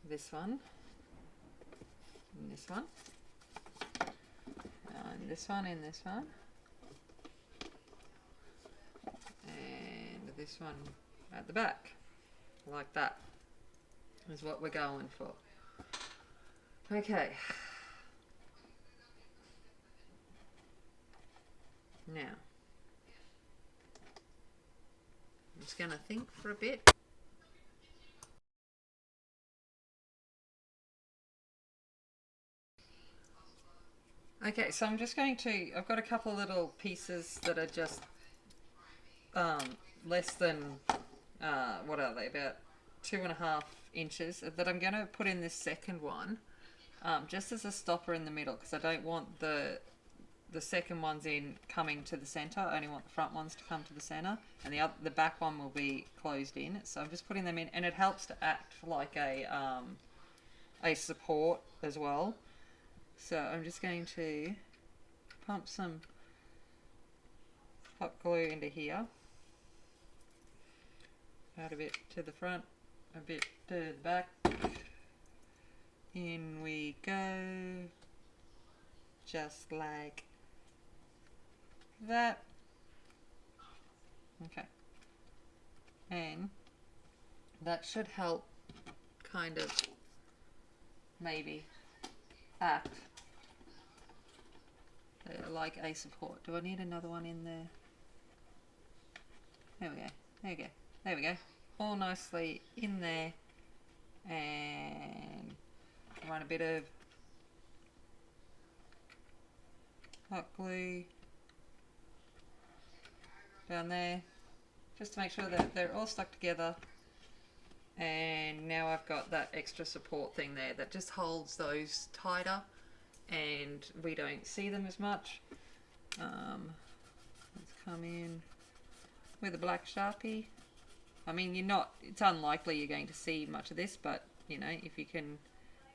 this one, and this one, and this one in this one, and this one at the back, like that is what we're going for. Okay, now I'm just going to think for a bit. Okay, so I'm just going to, I've got a couple of little pieces that are just less than, what are they, about 2.5 inches that I'm going to put in this second one, just as a stopper in the middle, because I don't want the second ones in coming to the centre. I only want the front ones to come to the centre, and the back one will be closed in. So I'm just putting them in, and it helps to act like a support as well. So I'm just going to pump some hot glue into here. Add a bit to the front, a bit to the back. In we go. Just like that. Okay. And that should help kind of maybe act like a support. Do I need another one in there? There we go. There we go. There we go. All nicely in there. And run a bit of hot glue down there, just to make sure that they're all stuck together. And now I've got that extra support thing there that just holds those tighter and we don't see them as much. Let's come in with a black Sharpie. I mean, it's unlikely you're going to see much of this, but you know, if you can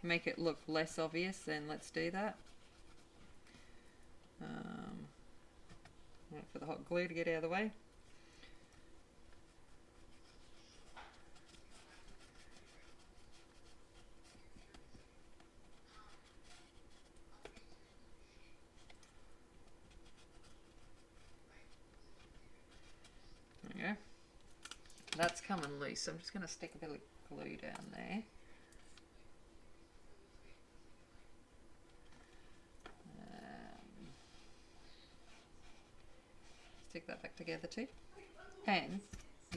make it look less obvious, then let's do that. Wait for the hot glue to get out of the way. There we go. That's coming loose, so I'm just going to stick a bit of glue down there. Stick that back together too. And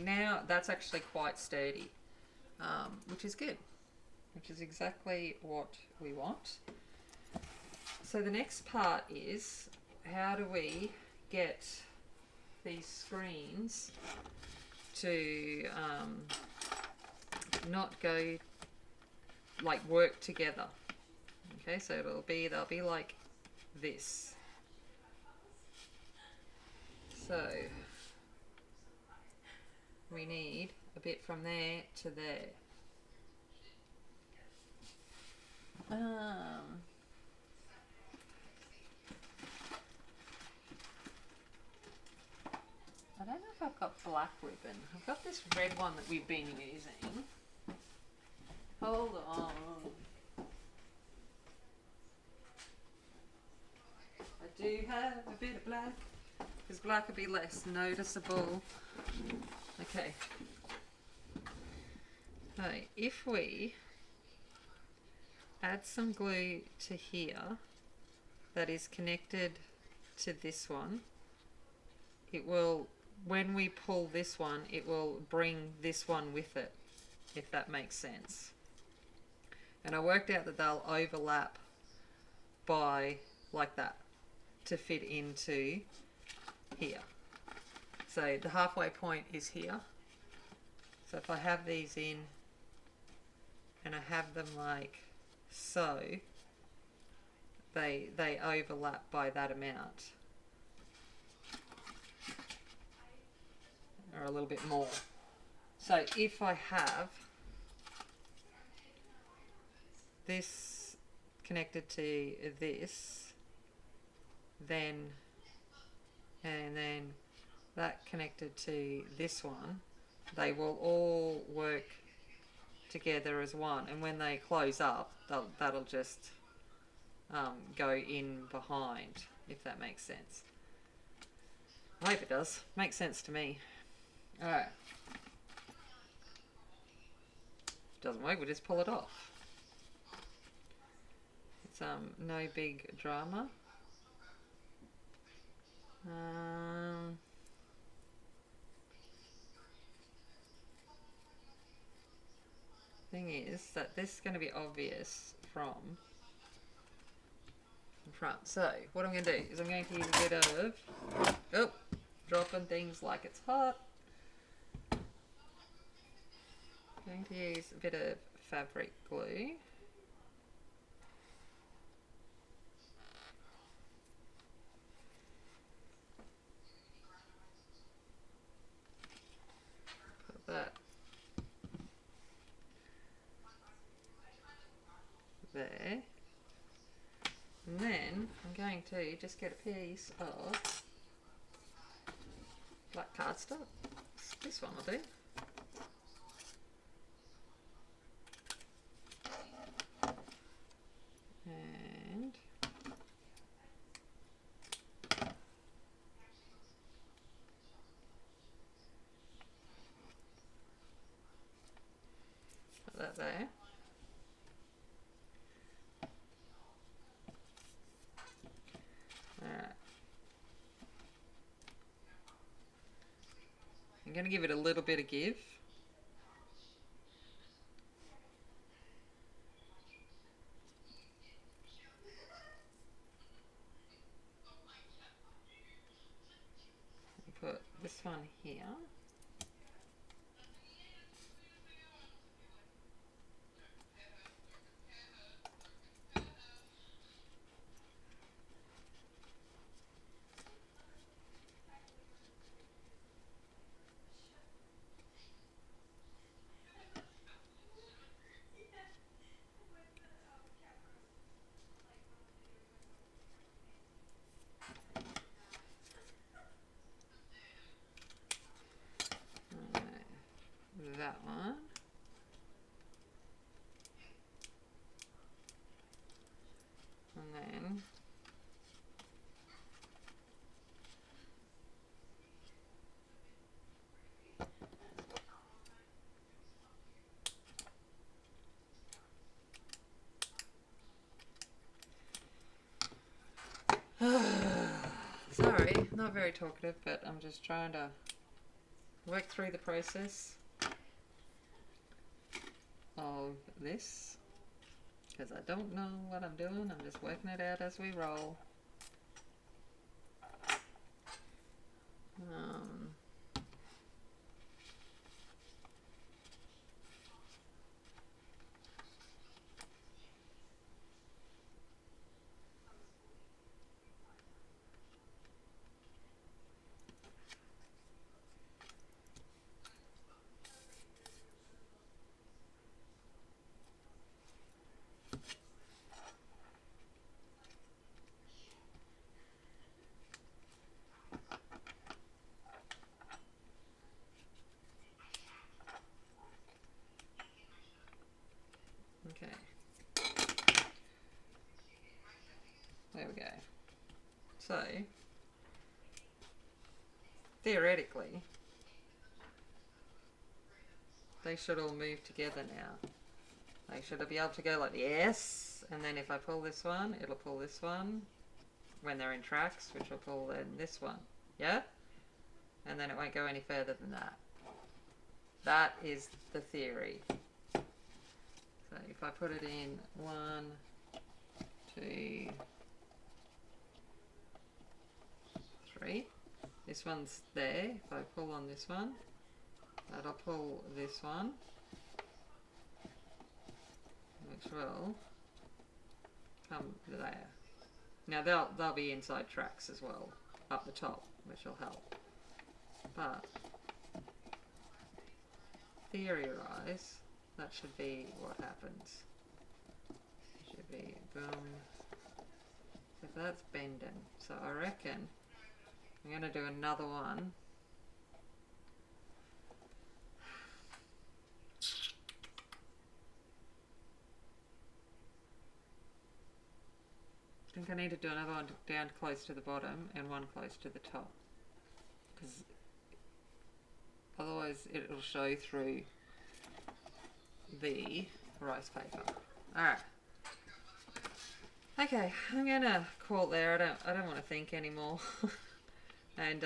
now that's actually quite sturdy, which is good, which is exactly what we want. So the next part is, how do we get these screens to not go like work together? Okay, so they'll be like this. So we need a bit from there to there. I don't know if I've got black ribbon. I've got this red one that we've been using. Hold on. I do have a bit of black, because black would be less noticeable. Okay. So if we add some glue to here that is connected to this one, it will, when we pull this one, it will bring this one with it, if that makes sense. And I worked out that they'll overlap by like that to fit into here. So the halfway point is here. So if I have these in and I have them like so, they overlap by that amount, or a little bit more. So if I have this connected to this, then, and then that connected to this one, they will all work together as one, and when they close up, that'll just go in behind, if that makes sense. I hope it does. Makes sense to me. Alright. Doesn't work, we just pull it off. It's no big drama. Thing is that this is going to be obvious from in front. So what I'm going to do is I'm going to use a bit of dropping things like it's hot. I'm going to use a bit of fabric glue. Put that there. And then I'm going to just get a piece of black cardstock. This one will do. And put that there. Alright. I'm going to give it a little bit of give. Put this one here. That one. And then sorry, not very talkative, but I'm just trying to work through the process of this, because I don't know what I'm doing. I'm just working it out as we roll. Okay. There we go. So, theoretically, they should all move together now. They should be able to go like this, and then if I pull this one, it'll pull this one when they're in tracks, which will pull then this one. Yeah? And then it won't go any further than that. That is the theory. So if I put it in 1, 2, 3, this one's there. If I pull on this one, that'll pull this one, which will come there. Now they'll be inside tracks as well, up the top, which will help. But theory-wise, that should be what happens. be boom. So that's bending. So I reckon I'm going to do another one. I think I need to do another one down close to the bottom and one close to the top, because otherwise it'll show through the rice paper. Alright. Okay, I'm gonna call it there. I don't want to think anymore. And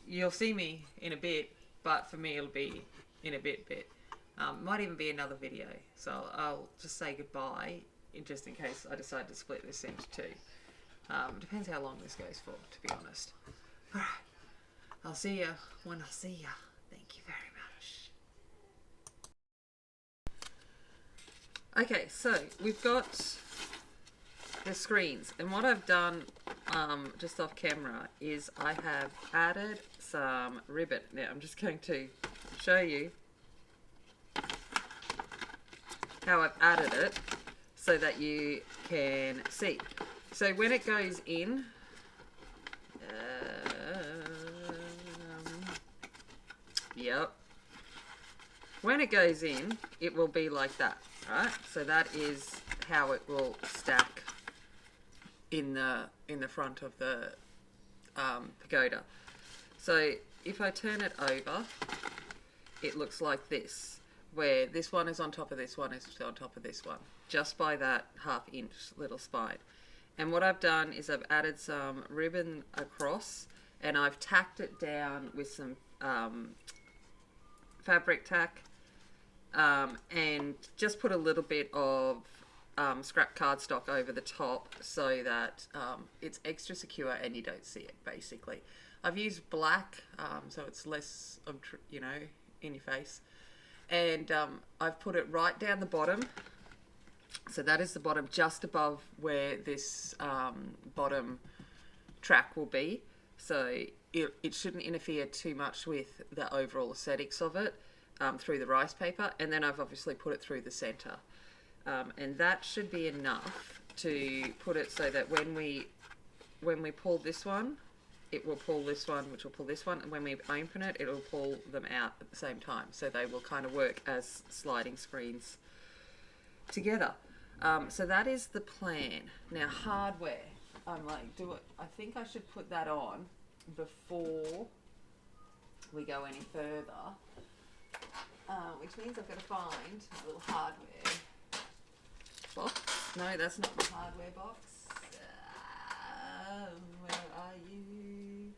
you'll see me in a bit, but for me it'll be in a bit. Might even be another video. So I'll just say goodbye, just in case I decide to split this into two. Depends how long this goes for, to be honest. Alright, I'll see you when I see you. Thank you very much. Okay, so we've got the screens, and what I've done just off camera is I have added some ribbon. Now I'm just going to show you how I've added it so that you can see. So when it goes in, yep, when it goes in, it will be like that, right? So that is how it will stack in the front of the pagoda. So if I turn it over, it looks like this, where this one is on top of this one is on top of this one, just by that 1/2 inch little spine. And what I've done is I've added some ribbon across, and I've tacked it down with some fabric tack, and just put a little bit of scrap cardstock over the top so that it's extra secure and you don't see it, basically. I've used black, so it's less of, in your face. And I've put it right down the bottom. So that is the bottom, just above where this bottom track will be. So it shouldn't interfere too much with the overall aesthetics of it through the rice paper. And then I've obviously put it through the center. And that should be enough to put it so that when we pull this one, it will pull this one, which will pull this one, and when we open it, it'll pull them out at the same time. So they will kind of work as sliding screens together. So that is the plan. Now hardware, I'm like, I think I should put that on before we go any further, which means I've got to find a little hardware box. No, that's not the hardware box. Where are you?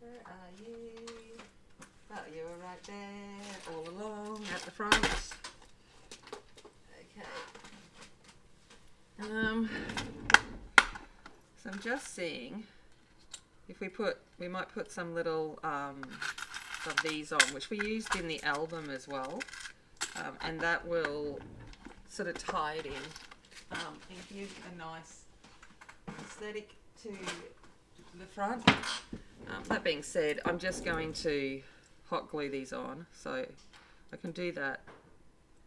Where are you? Oh, you were right there, all along at the front. Okay. So I'm just seeing if we might put some little of these on, which we used in the album as well, and that will sort of tie it in and give a nice aesthetic to the front. That being said, I'm just going to hot glue these on, so I can do that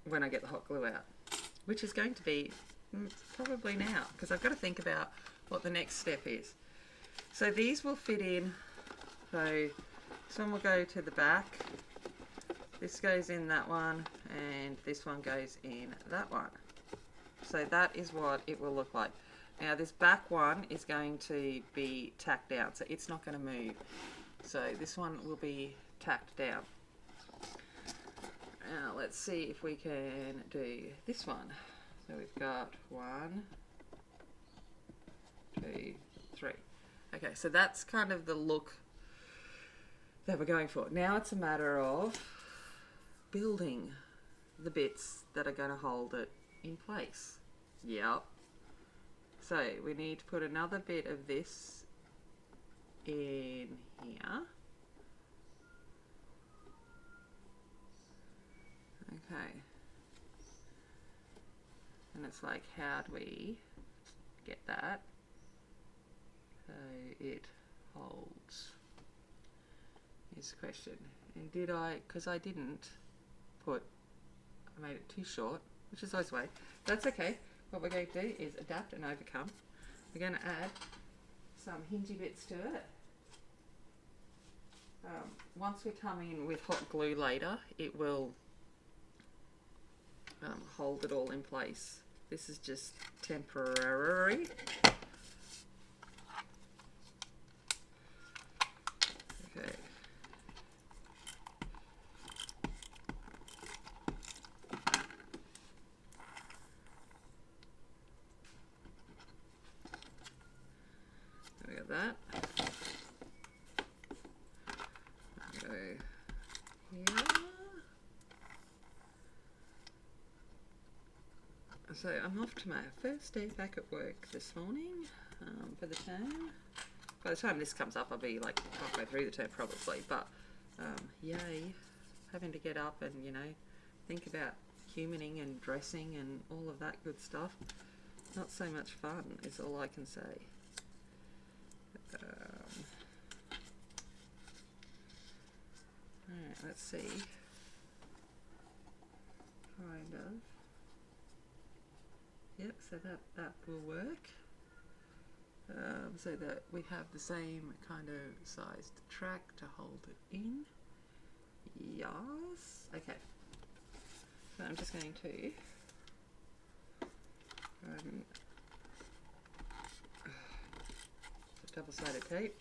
when I get the hot glue out, which is going to be probably now, because I've got to think about what the next step is. So these will fit in, so this one will go to the back, this goes in that one, and this one goes in that one. So that is what it will look like. Now this back one is going to be tacked down, so it's not going to move. So this one will be tacked down. Now let's see if we can do this one. So we've got 1, 2, 3. Okay, so that's kind of the look that we're going for. Now it's a matter of building the bits that are going to hold it in place. Yep. So we need to put another bit of this in here. Okay. And it's like, how do we get that so it holds? Is the question. And did I, because I didn't put, I made it too short. which is always the way. That's okay. What we're going to do is adapt and overcome. We're going to add some hingy bits to it. Once we come in with hot glue later, it will hold it all in place. This is just temporary. Okay. We got that. Go here. So I'm off to my first day back at work this morning for the term. By the time this comes up, I'll be like halfway through the term probably, but yay, having to get up and, you know, think about humaning and dressing and all of that good stuff. Not so much fun is all I can say. Alright, let's see. Kind of. Yep, so that will work. So that we have the same kind of sized track to hold it in. Yes. Okay. So I'm just going to double-sided tape.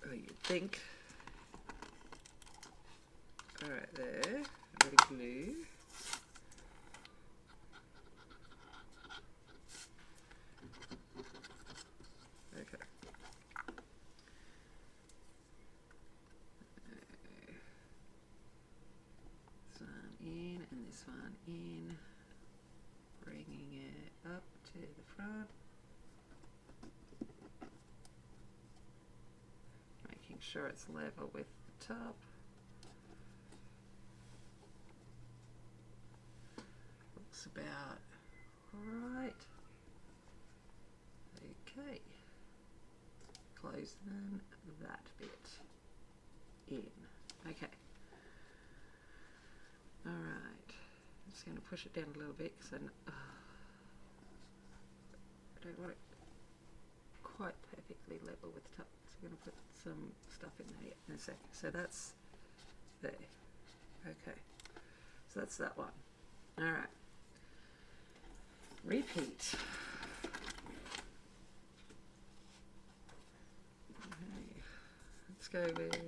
Oh, you'd think. Alright, there. A bit of glue. Okay. This one in and this one in. Bringing it up to the front. Making sure it's level with the top. Looks about right. Okay. Close then that bit in. Okay. Alright. I'm just going to push it down a little bit because I don't want it quite perfectly level with the top. So I'm going to put some stuff in there in a second. So that's there. Okay. So that's that one. Alright. Repeat. Okay. Let's go with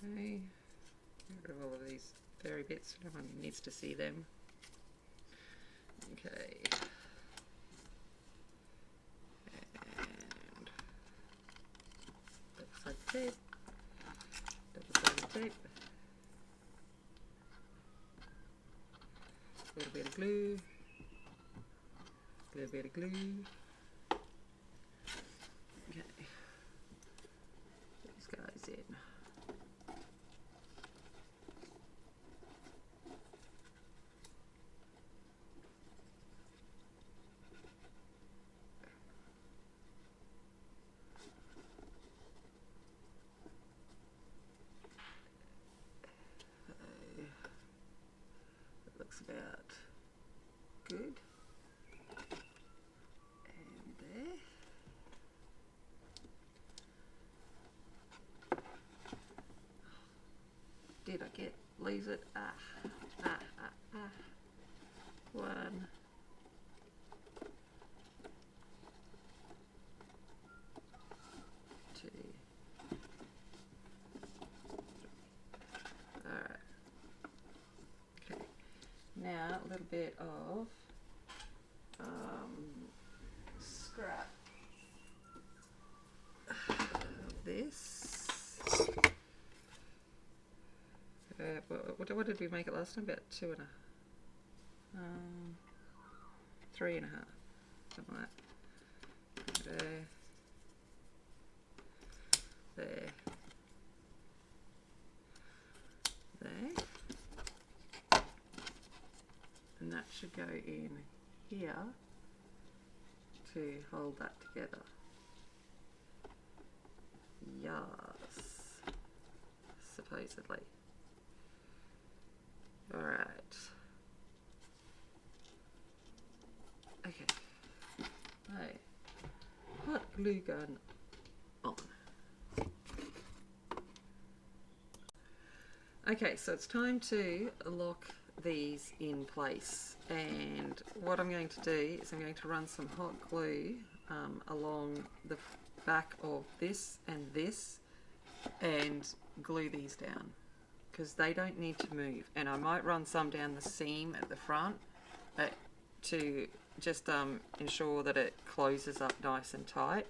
okay, get rid of all of these fairy bits, no one needs to see them. Okay. And double-sided tape, double-sided tape, a little bit of glue, a little bit of glue. Okay. These guys in. About good. And there. Did I lose it? One. Two. Alright. Now a little bit of scrap this. What did we make it last time? About 2.5. 3.5. Something like that. There. And that should go in here to hold that together. Yes. Supposedly. Alright. Okay. Hey. Hot glue gun on. Okay, so it's time to lock these in place, and what I'm going to do is I'm going to run some hot glue along the back of this and glue these down because they don't need to move, and I might run some down the seam at the front to just ensure that it closes up nice and tight.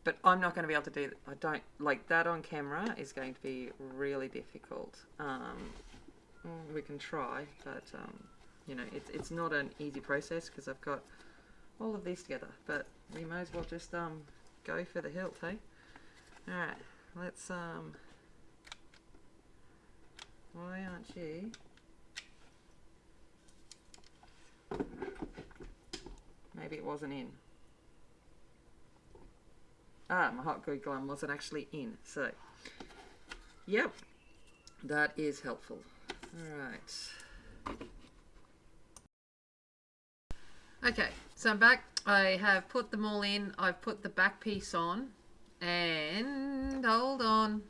But I'm not going to be able to do that. I don't like that on camera. Is going to be really difficult. We can try, but you know, it's not an easy process because I've got all of these together. But we may as well just go for the hilt, hey? All right, let's why aren't you? Maybe it wasn't in. Ah, my hot glue gun wasn't actually in, so yep, that is helpful. Alright. Okay, so I'm back. I have put them all in. I've put the back piece on, and hold on,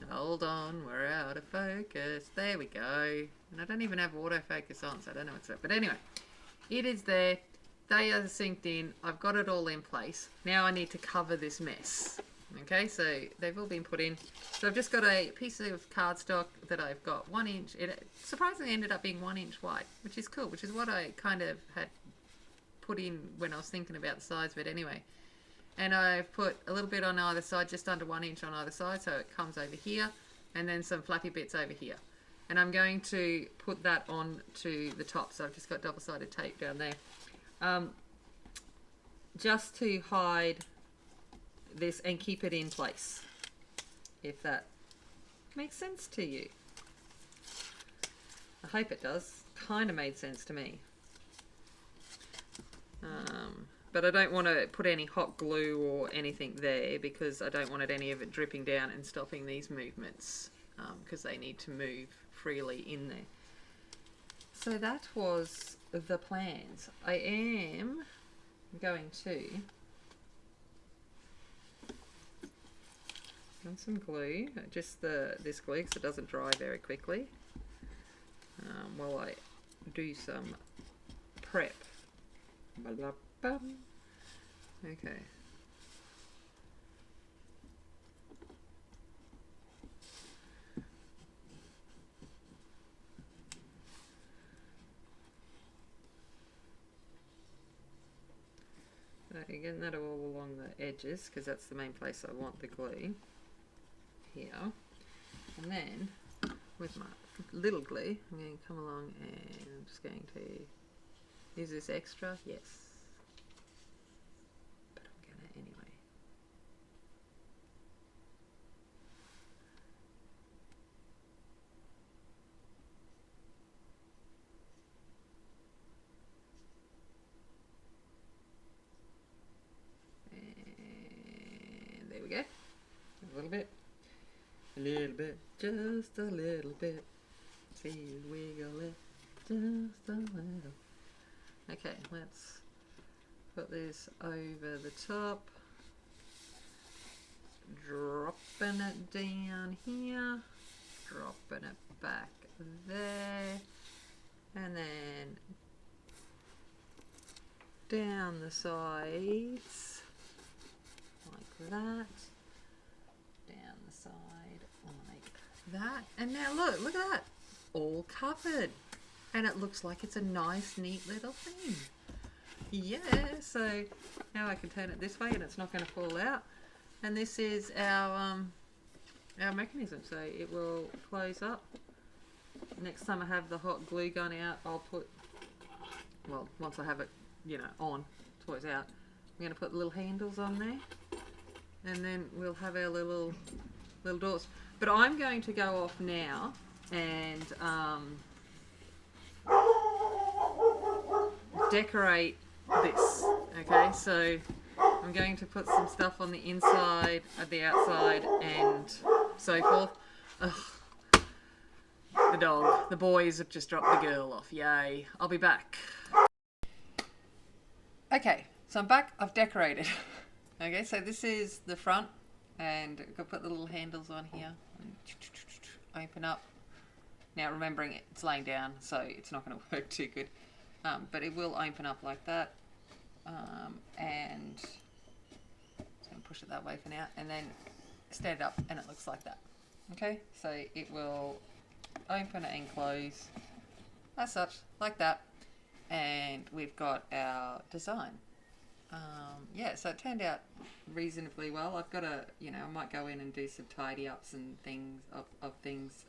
we're out of focus. There we go. And I don't even have autofocus on, so I don't know what's up. But anyway, it is there. They are synced in. I've got it all in place. Now I need to cover this mess. Okay, so they've all been put in. So I've just got a piece of cardstock that I've got 1 inch. It surprisingly ended up being 1 inch wide, which is cool, which is what I kind of had put in when I was thinking about the size of it anyway. And I've put a little bit on either side, just under 1 inch on either side, so it comes over here, and then some flappy bits over here. And I'm going to put that on to the top, so I've just got double-sided tape down there. Just to hide this and keep it in place, if that makes sense to you. I hope it does. Kind of made sense to me. But I don't want to put any hot glue or anything there because I don't want any of it dripping down and stopping these movements because they need to move freely in there. So that was the plans. I am going to on some glue, just this glue because it doesn't dry very quickly, while I do some prep. Okay. Again, that all along the edges because that's the main place I want the glue. Here, and then with my little glue, I'm going to come along and I'm just going to use this extra. Yes, but I'm going to anyway. And there we go. A little bit. A little bit, just a little bit. See you wiggle it, just a little. Okay, let's put this over the top. Dropping it down here. Dropping it back there. And then down the sides. Like that. Down the side. Like that, and now look at that, all covered, and it looks like it's a nice neat little thing. Yeah, so now I can turn it this way and it's not going to fall out. And this is our mechanism, so it will close up. Next time I have the hot glue gun out, I'll put, well, once I have it, you know, on, toys out, I'm going to put little handles on there, and then we'll have our little doors. But I'm going to go off now and decorate this. Okay, so I'm going to put some stuff on the inside, the outside, and so forth. Ugh. The dog, the boys have just dropped the girl off. Yay! I'll be back. Okay, so I'm back. I've decorated. Okay, so this is the front, and I've got to put the little handles on here. Open up. Now, remembering it's laying down, so it's not going to work too good, but it will open up like that, and just going to push it that way for now, and then stand it up, and it looks like that. Okay, so it will open and close as such, like that, and we've got our design. Yeah, so it turned out reasonably well. I've got to, you know, I might go in and do some tidy ups and things of things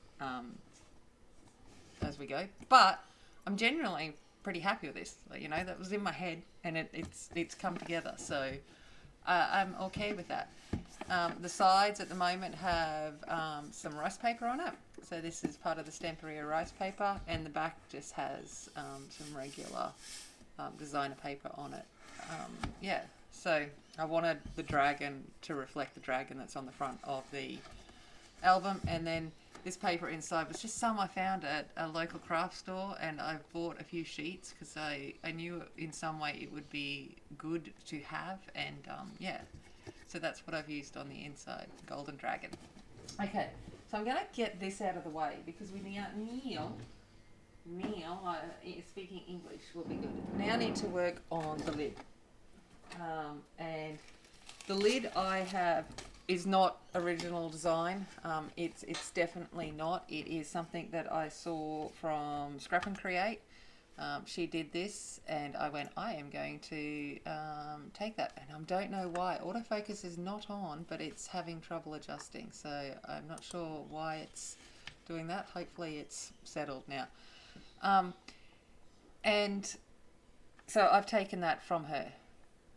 as we go, but I'm generally pretty happy with this. You know, that was in my head, and it's come together, so I'm okay with that. The sides at the moment have some rice paper on it, so this is part of the Stamperia rice paper, and the back just has some regular designer paper on it. Yeah, so I wanted the dragon to reflect the dragon that's on the front of the album, and then this paper inside was just some I found at a local craft store, and I bought a few sheets because I knew in some way it would be good to have, and yeah, so that's what I've used on the inside, golden dragon. Okay, so I'm going to get this out of the way because we now Neil, speaking English will be good. Now I need to work on the lid, and the lid I have is not original design. It's definitely not. It is something that I saw from Scrap and Create. She did this, and I went, I am going to take that, and I don't know why. Autofocus is not on, but it's having trouble adjusting, so I'm not sure why it's doing that. Hopefully it's settled now. And so I've taken that from her,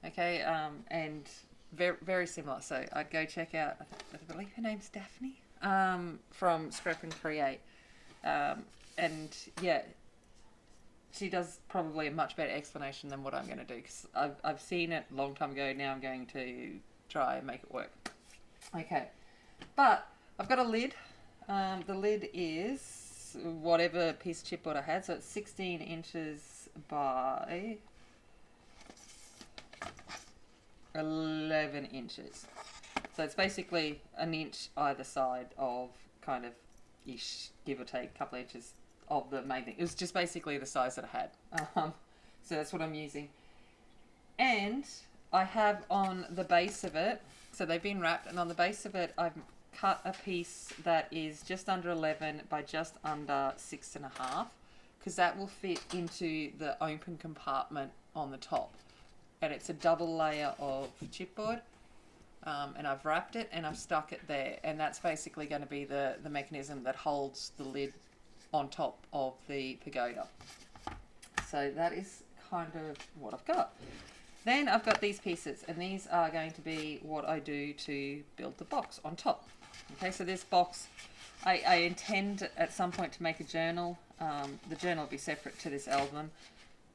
okay, and very, very similar. So I'd go check out, I believe her name's Daphne, from Scrap and Create, and yeah, she does probably a much better explanation than what I'm going to do, because I've seen it a long time ago. Now I'm going to try and make it work. Okay, but I've got a lid. The lid is whatever piece of chipboard I had, so it's 16 inches by 11 inches. So it's basically an inch either side of kind of ish, give or take a couple of inches of the main thing. It was just basically the size that I had. So that's what I'm using. And I have on the base of it, so they've been wrapped, and on the base of it I've cut a piece that is just under 11 by just under 6.5, because that will fit into the open compartment on the top. And it's a double layer of chipboard, and I've wrapped it and I've stuck it there, and that's basically going to be the mechanism that holds the lid on top of the pagoda. So that is kind of what I've got. Then I've got these pieces, and these are going to be what I do to build the box on top. Okay, so this box, I intend at some point to make a journal. The journal will be separate to this album,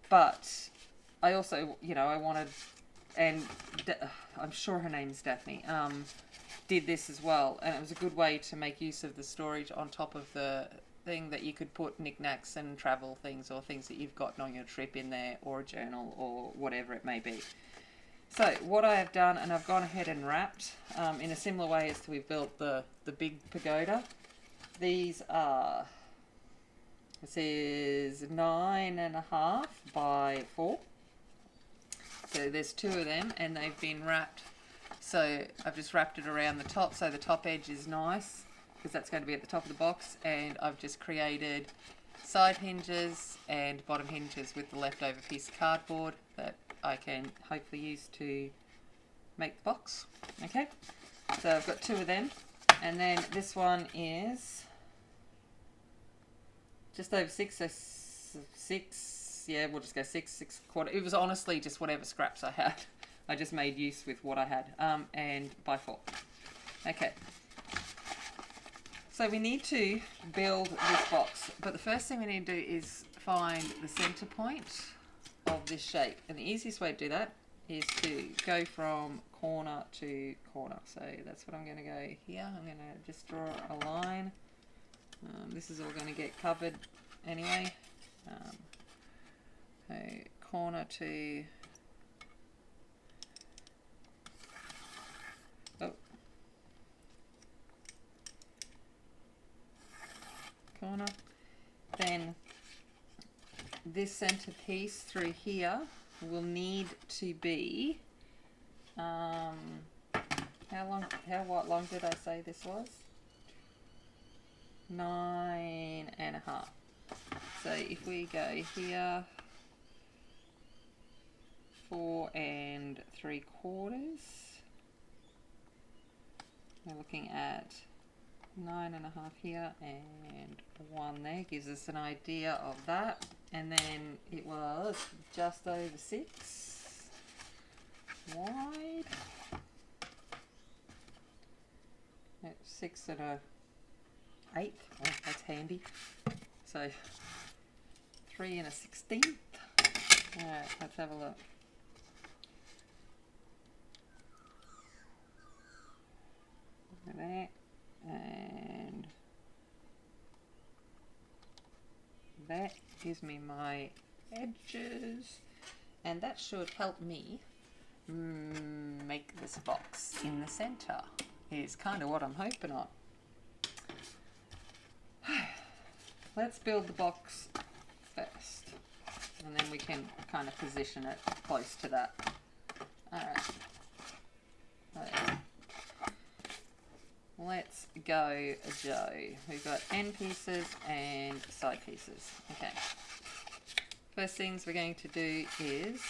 but I also, you know, I wanted, and I'm sure her name's Daphne, did this as well, and it was a good way to make use of the storage on top of the thing, that you could put knickknacks and travel things or things that you've gotten on your trip in there, or a journal or whatever it may be. So what I have done, and I've gone ahead and wrapped in a similar way as to we built the big pagoda. These are, this is 9.5 by 4. So there's 2 of them, and they've been wrapped. So I've just wrapped it around the top, so the top edge is nice, because that's going to be at the top of the box, and I've just created side hinges and bottom hinges with the leftover piece of cardboard that I can hopefully use to make the box. Okay, So I've got 2 of them. And then this one is just over 6, so 6, yeah, we'll just go 6.25. It was honestly just whatever scraps I had. I just made use with what I had, and by 4. Okay. So we need to build this box, but the first thing we need to do is find the center point of this shape. And the easiest way to do that is to go from corner to corner. So that's what I'm going to go here. I'm going to just draw a line. This is all going to get covered anyway. So corner to... Oh. Corner. Then this center piece through here will need to be what long did I say this was? 9.5. So if we go here 4.75, we're looking at 9.5 here and 1 there. Gives us an idea of that. And then it was just over 6 wide. 6 and a 1/8. Oh, that's handy. So 3 and a 16th. Alright, let's have a look. Look at that. And that gives me my edges, and that should help me make this box in the center. Is kind of what I'm hoping on. Let's build the box first, and then we can kind of position it close to that. Alright. Let's go, Joe. We've got end pieces and side pieces. Okay. First things we're going to do is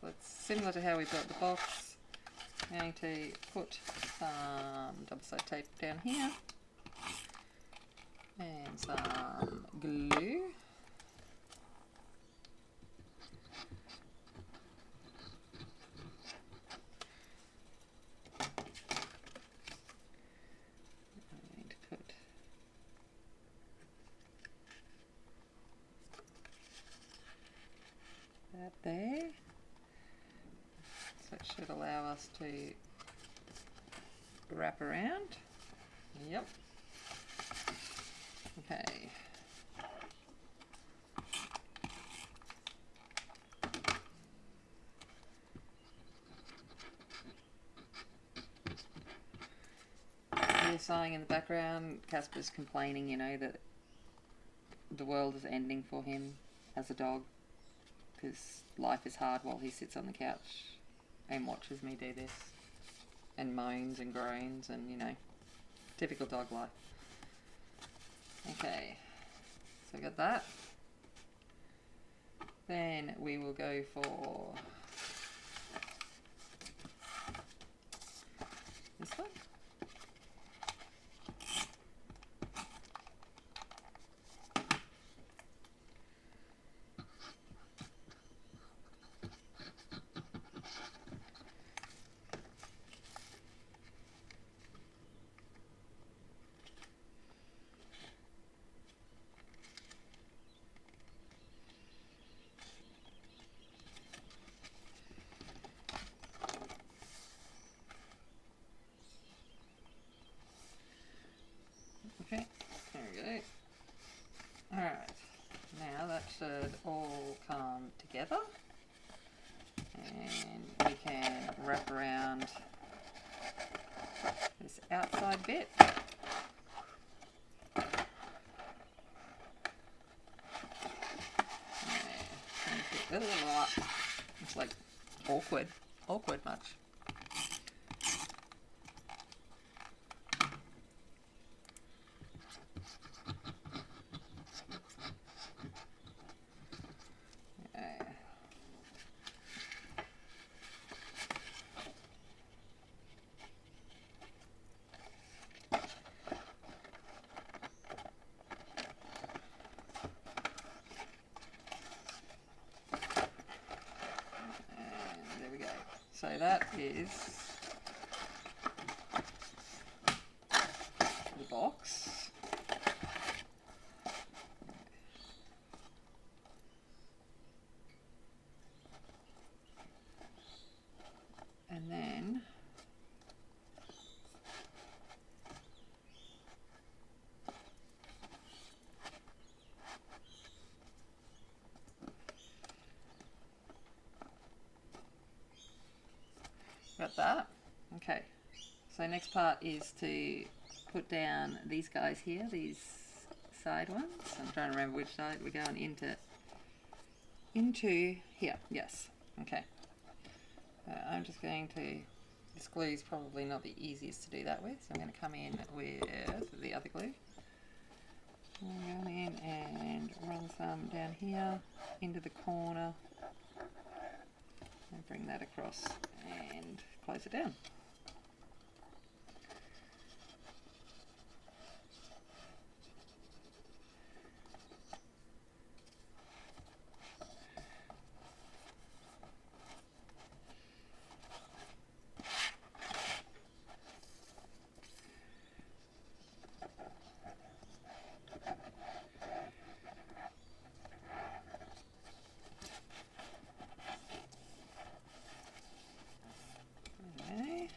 let's similar to how we built the box. I'm going to put some double-sided tape down here and some glue. That there, so it should allow us to wrap around. Yep. Okay. You're sighing in the background. Casper's complaining, you know, that the world is ending for him as a dog. Because life is hard while he sits on the couch and watches me do this and moans and groans and, you know, typical dog life. Okay, so we got that. Then we will go for this one. Okay, there we go. Alright, now that should all come together and we can wrap around this outside bit. It's like awkward much. So that is the box. And then got that. Okay, so next part is to put down these guys here, these side ones. I'm trying to remember which side we're going into here. Yes. Okay. I'm just going to, this glue is probably not the easiest to do that with, so I'm going to come in with the other glue. I'm going in and run some down here into the corner and bring that across and close it down. Okay.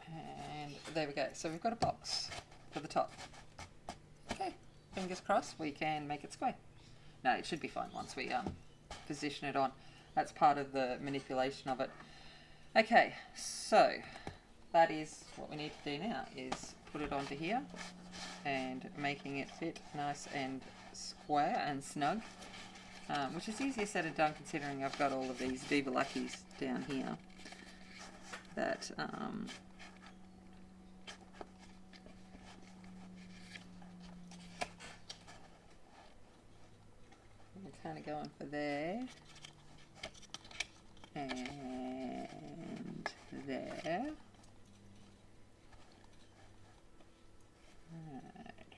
And there we go. So we've got a box for the top. Okay, fingers crossed we can make it square. No, it should be fine once we position it on. That's part of the manipulation of it. Okay, so that is what we need to do now, is put it onto here and making it fit nice and square and snug, which is easier said than done considering I've got all of these Viva Luckies down here that I'm kind of going for there and there. Right.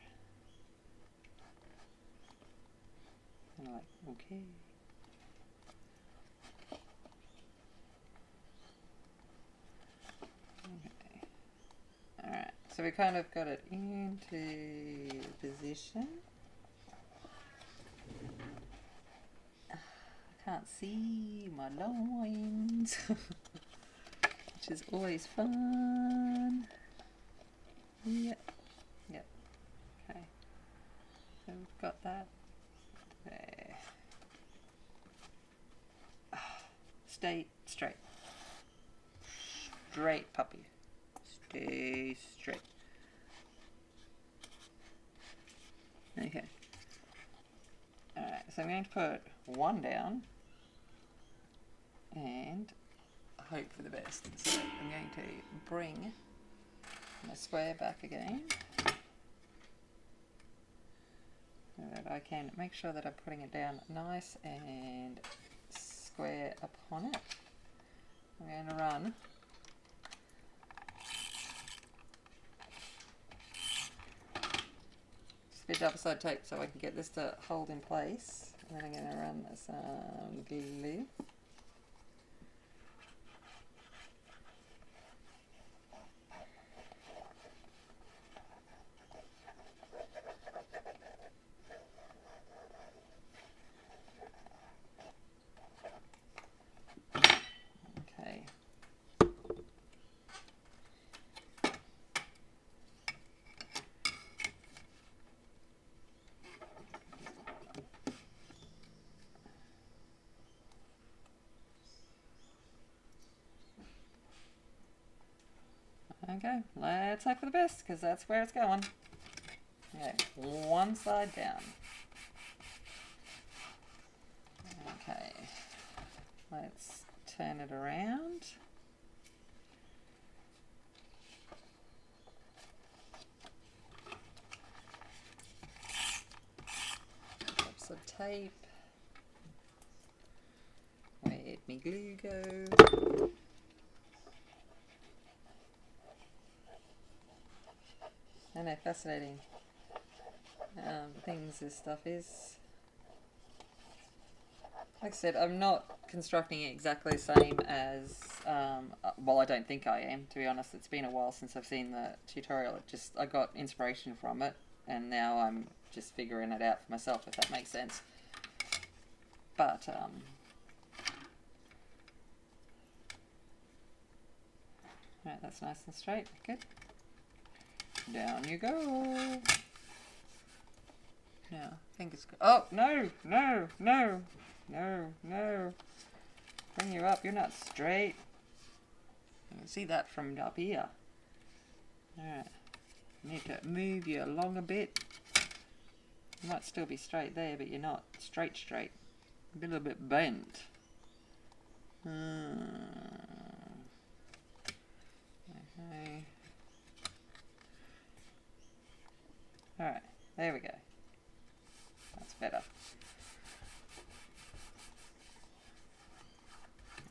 And like, okay. Okay. Alright, so we kind of got it into position. I can't see my lines, which is always fun. Yep. Yep. Okay. So we've got that there. Stay straight. Straight, puppy. Stay straight. Okay. Alright, so I'm going to put one down and hope for the best. So I'm going to bring my square back again so that I can make sure that I'm putting it down nice and square upon it. I'm going to run just a bit double side tape so I can get this to hold in place, and then I'm going to run some glue. Okay, let's hope for the best, because that's where it's going. Okay, one side down. Okay, let's turn it around. Put some tape. Where'd me glue go? I know, fascinating. things this stuff is. Like I said, I'm not constructing it exactly the same as, well, I don't think I am, to be honest. It's been a while since I've seen the tutorial. I got inspiration from it, and now I'm just figuring it out for myself, if that makes sense. But, right, that's nice and straight. Good. Down you go. Now, fingers. Oh, no, no, no, no, no. Bring you up. You're not straight. You can see that from up here. Alright. Need to move you along a bit. You might still be straight there, but you're not straight. A little bit bent. Okay. Alright, there we go. That's better.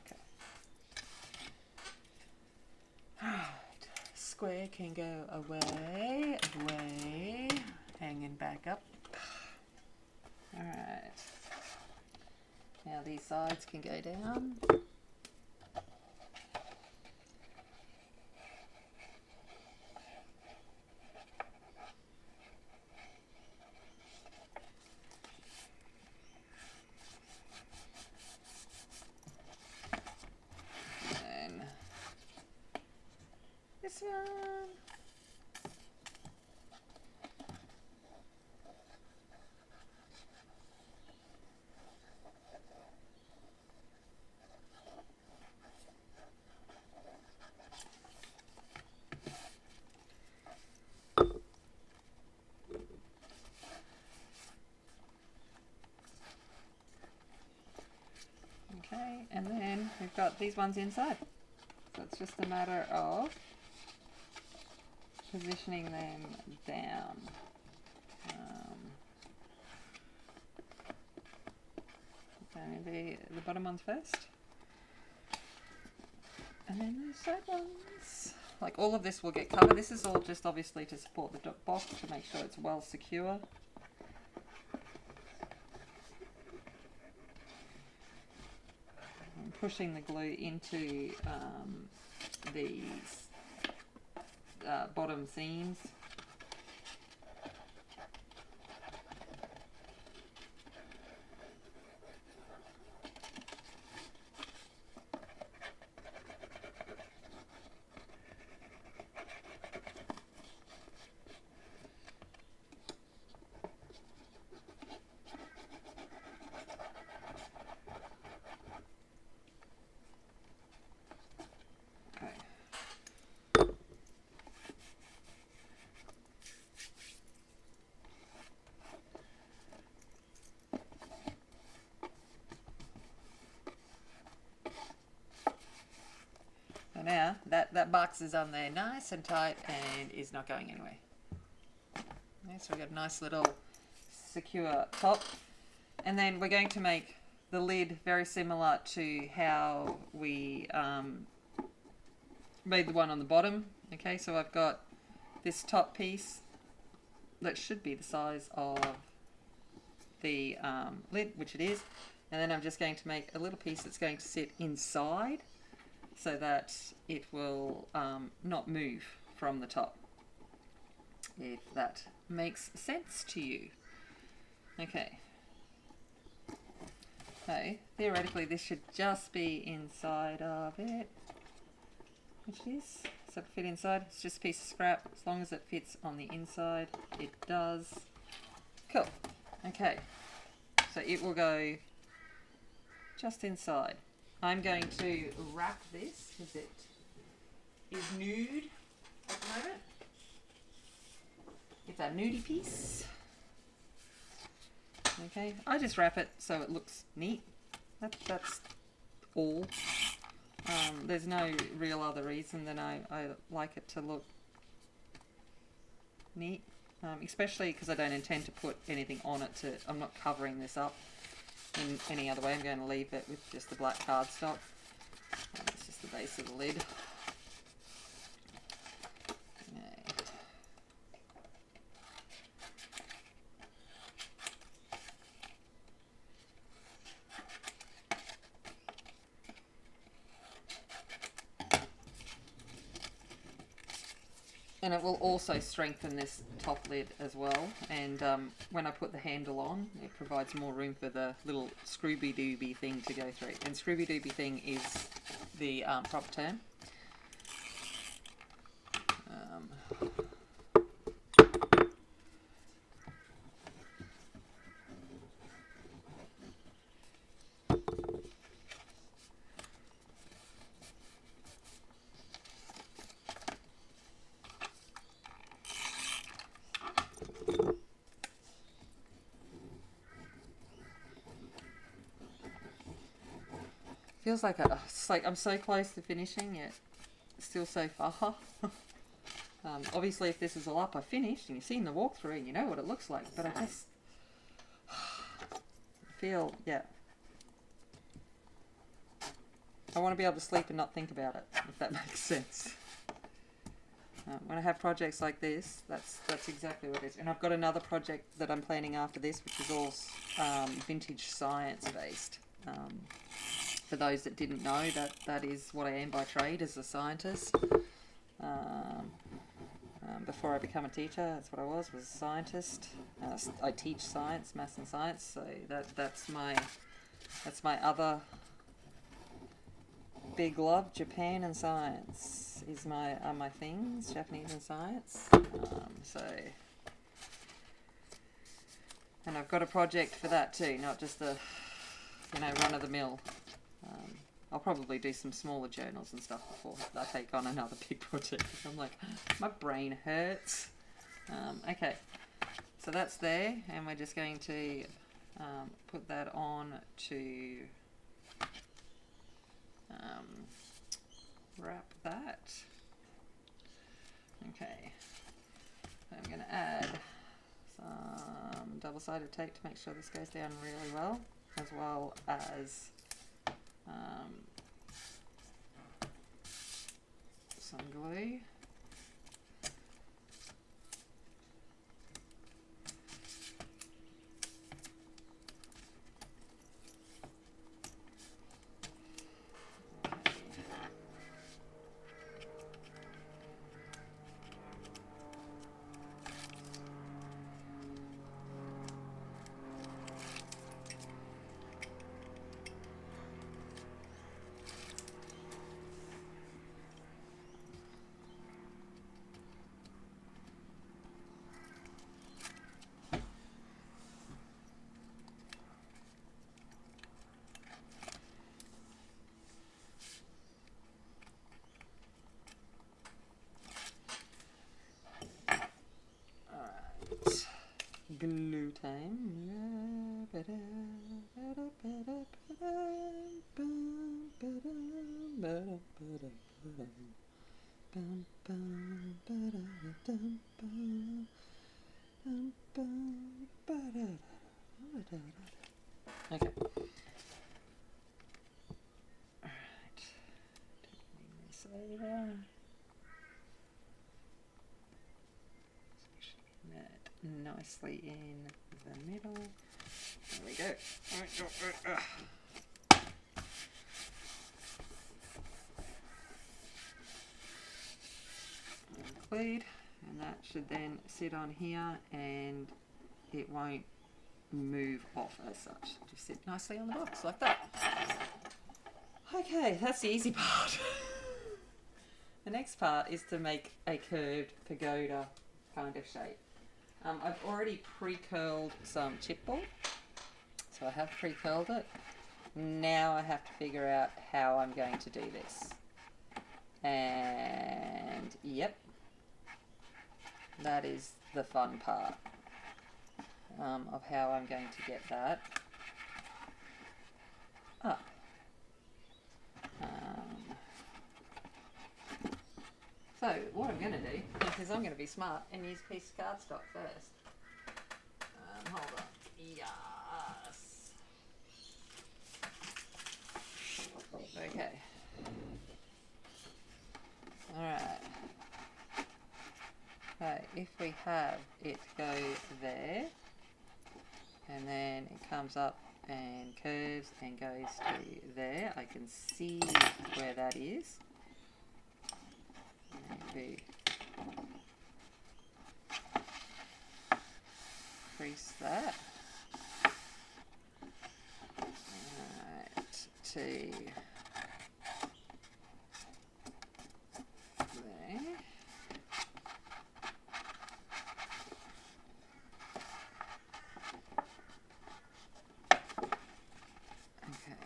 Okay. Alright, square can go away, hanging back up. Alright. Now these sides can go down. And this one. Okay, and then we've got these ones inside. So it's just a matter of positioning them down. Maybe the bottom ones first. And then the side ones. Like all of this will get covered. This is all just obviously to support the box to make sure it's well secure. I'm pushing the glue into these bottom seams. Now that box is on there nice and tight and is not going anywhere. Okay, so we've got a nice little secure top, and then we're going to make the lid very similar to how we made the one on the bottom. Okay, so I've got this top piece that should be the size of the lid, which it is, and then I'm just going to make a little piece that's going to sit inside so that it will not move from the top, if that makes sense to you. Okay. So, theoretically this should just be inside of it, which it is. So to fit inside, it's just a piece of scrap. As long as it fits on the inside, it does. Cool. Okay. So it will go just inside. I'm going to wrap this because it is nude at the moment. It's a nudie piece. Okay, I just wrap it so it looks neat. That's all. There's no real other reason than I like it to look neat. Especially because I don't intend to put anything on it. I'm not covering this up in any other way. I'm going to leave it with just the black cardstock. It's just the base of the lid. Okay. And it will also strengthen this top lid as well. And when I put the handle on, it provides more room for the little scrooby-dooby thing to go through. And scrooby-dooby thing is the proper term. Feels like it's like I'm so close to finishing yet still so far. Obviously, if this is all up, I finished, and you've seen the walkthrough, and you know what it looks like. But I just feel, yeah, I want to be able to sleep and not think about it, if that makes sense. When I have projects like this, that's exactly what it is. And I've got another project that I'm planning after this, which is all vintage science based. For those that didn't know, that is what I am by trade as a scientist. Before I became a teacher, that's what I was a scientist. I teach science, maths and science, so that's my other big love. Japan and science are my things, Japanese and science. And I've got a project for that too, not just the run of the mill. I'll probably do some smaller journals and stuff before I take on another big project. I'm like, my brain hurts. Okay, so that's there, and we're just going to put that on to wrap that. Okay, I'm going to add some double-sided tape to make sure this goes down really well as some glue. Glue time. Okay. Alright. This over. That nicely in the middle. There we go. Glued, and that should then sit on here and it won't move off as such. Just sit nicely on the box like that. Okay, that's the easy part. The next part is to make a curved pagoda kind of shape. I've already pre-curled some chipboard, so I have pre-curled it. Now I have to figure out how I'm going to do this. And yep, that is the fun part of how I'm going to get that up. So what I'm going to do is I'm going to be smart and use a piece of cardstock first. Hold on. Yes. Okay. Alright. So if we have it go there, and then it comes up and curves and goes to there, I can see where that is. Maybe increase that. Alright, to there. Okay.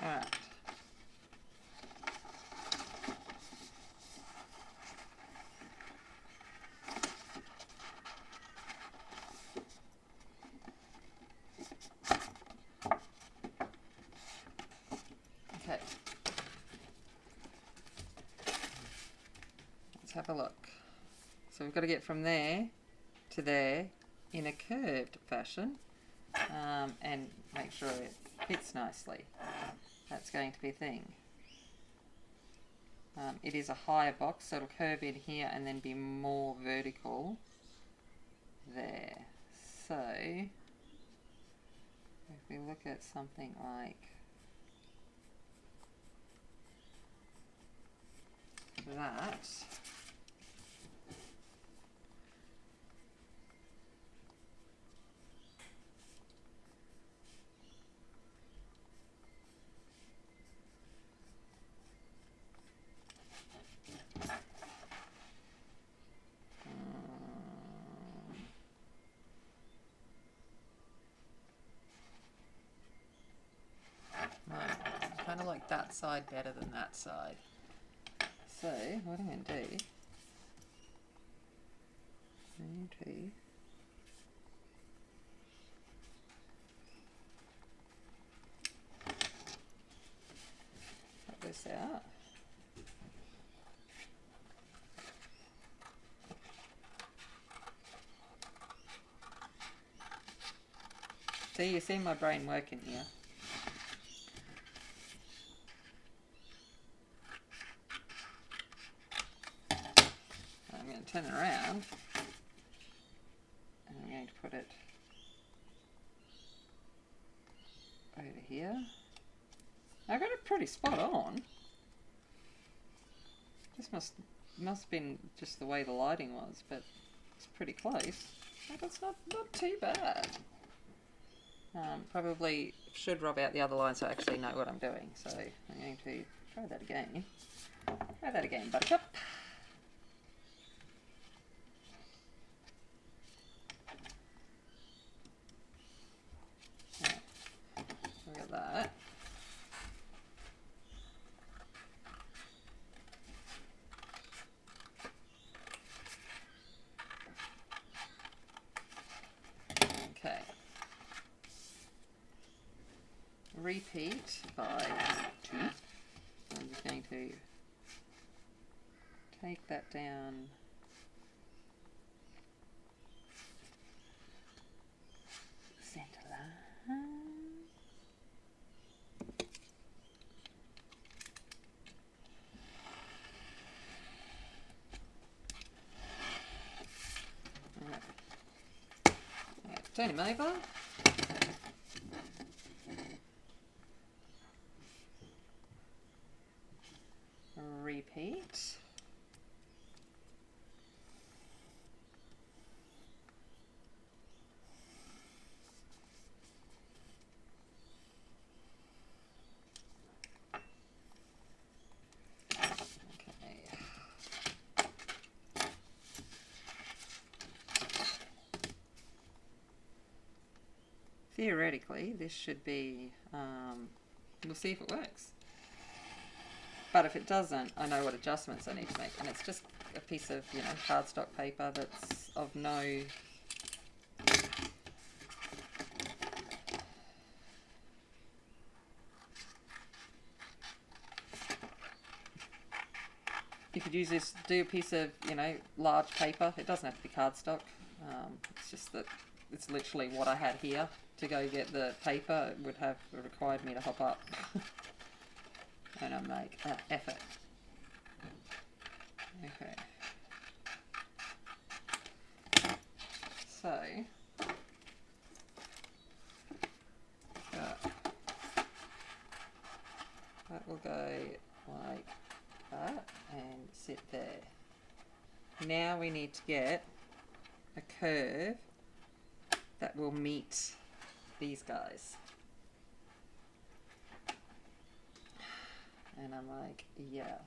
Alright. Okay. Let's have a look. So we've got to get from there to there in a curved fashion, and make sure it fits nicely. That's going to be a thing. It is a higher box, so it'll curve in here and then be more vertical there. So if we look at something like that, kind of like that side better than that side. So what I'm going to do, cut this out. See, you see my brain working here. I'm going to turn it around and I'm going to put it over here. I got it pretty spot on. This must have been just the way the lighting was, but it's pretty close. But it's not too bad. Probably should rub out the other line so I actually know what I'm doing. So I'm going to try that again. Try that again, Buttercup. Yeah. Look at that. Okay. Repeat by 2. I'm just going to take that down center line. Alright, turn him over. Repeat. Okay. Theoretically, this should be, we'll see if it works. But if it doesn't, I know what adjustments I need to make. And it's just a piece of, cardstock paper that's of no... You could use this, do a piece of, large paper. It doesn't have to be cardstock. It's just that it's literally what I had here. To go get the paper, it would have required me to hop up. And I'm like, effort. Okay. So, got sit there. Now we need to get a curve that will meet these guys. And I'm like, yeah.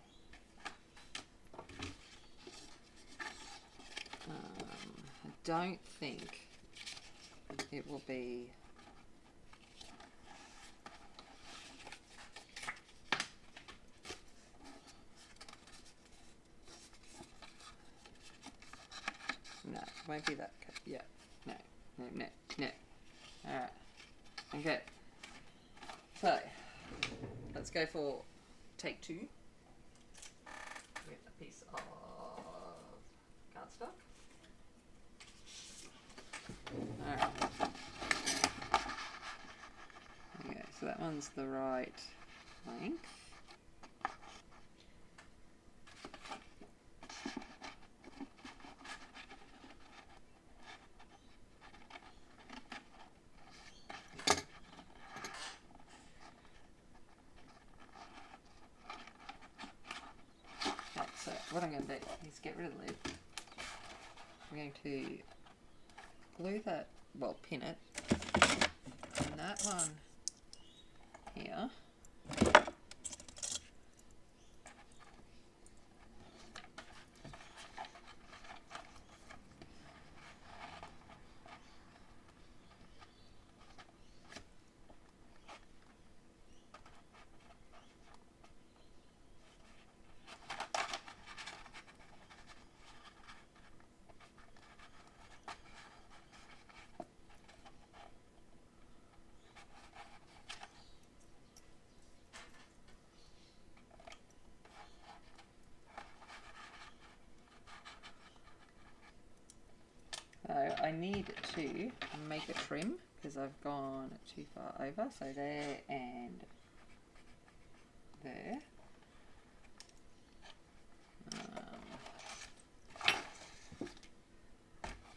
I don't think it will be no, it won't be that. Yeah, no. Alright, okay. So, let's go for take 2. Get a piece of cardstock. Alright. Okay, so that one's the right length. Okay, so what I'm going to do is get rid of the lid. I'm going to glue that, well, pin it, and that one here. So I need to make a trim because I've gone too far over. So there and there.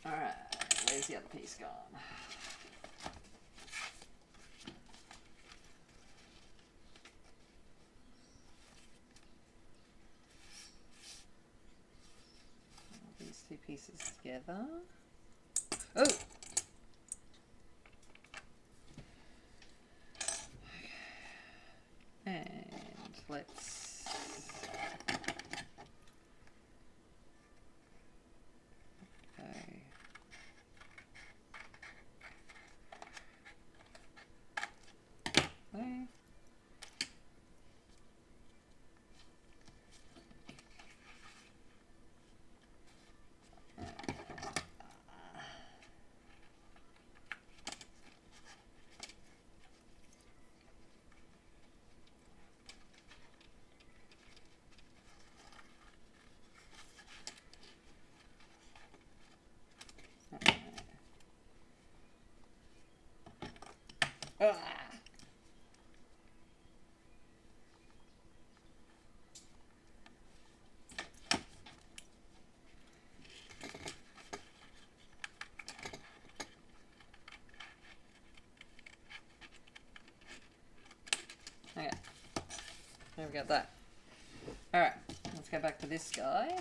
Alright, where's the other piece gone? These 2 pieces together. Oh! And let's go. There. Ah. Okay, there we got that. Alright, let's go back to this guy.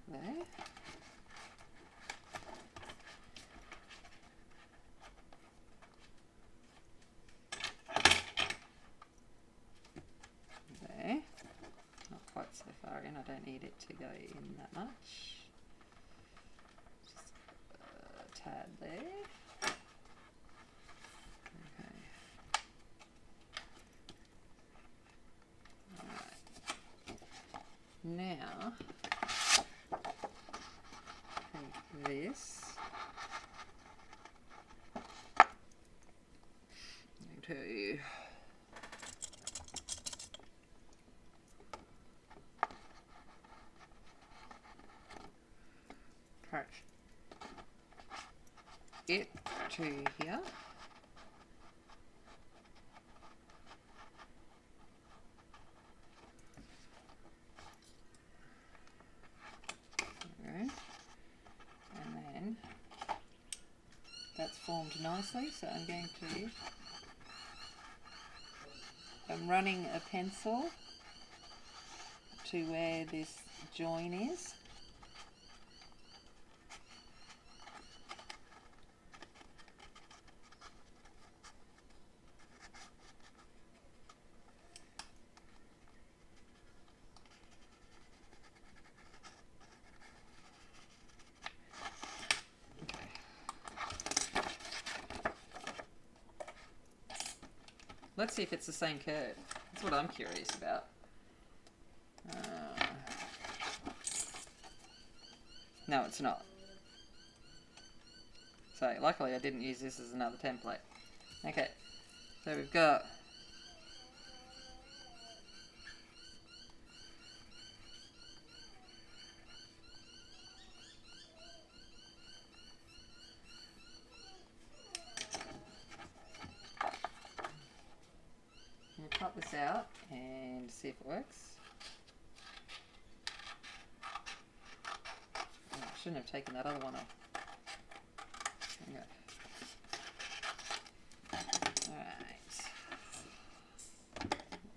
There. There. Not quite so far in, I don't need it to go in that much. Just a tad there. Okay. Alright. Now, take this. I'm going to attach it to here. Okay. And then formed nicely, so I'm running a pencil to where this join is. Let's see if it's the same curve. That's what I'm curious about. No, it's not. So, luckily I didn't use this as another template. Okay, so we've got we'll cut this out and see if it works. Oh, I shouldn't have taken that other one off. Okay. Alright.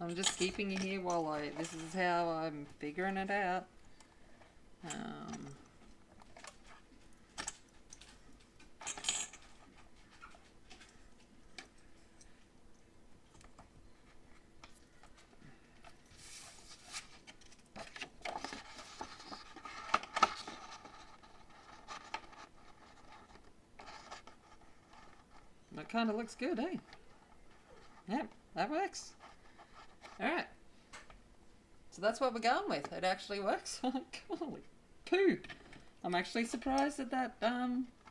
I'm just keeping you here while this is how I'm figuring it out. That kind of looks good, eh? Yep, that works. Alright. So that's what we're going with. It actually works. Holy poo. I'm actually surprised that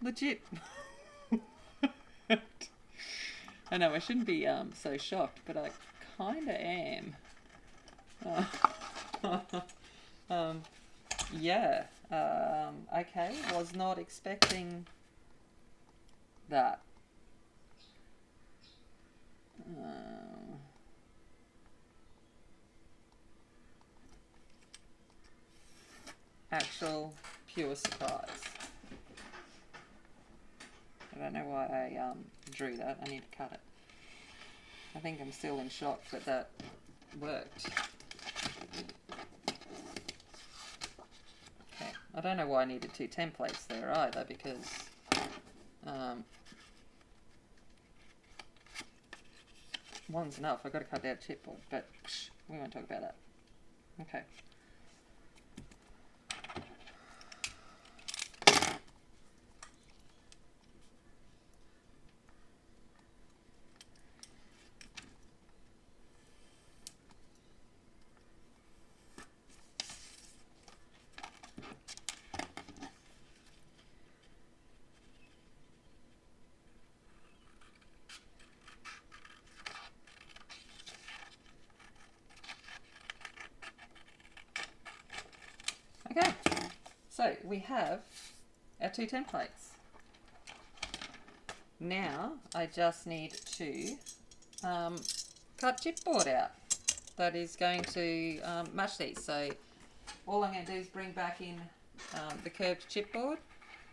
legit. I know, I shouldn't be so shocked, but I kind of am. Yeah. Okay, was not expecting that. Actual pure surprise. I don't know why I drew that. I need to cut it. I think I'm still in shock that that worked. Okay. I don't know why I needed two templates there either, because one's enough. I've got to cut out chipboard, but we won't talk about that. Okay. Okay, so we have our two templates. Now I just need to cut chipboard out that is going to match these. So all I'm going to do is bring back in the curved chipboard.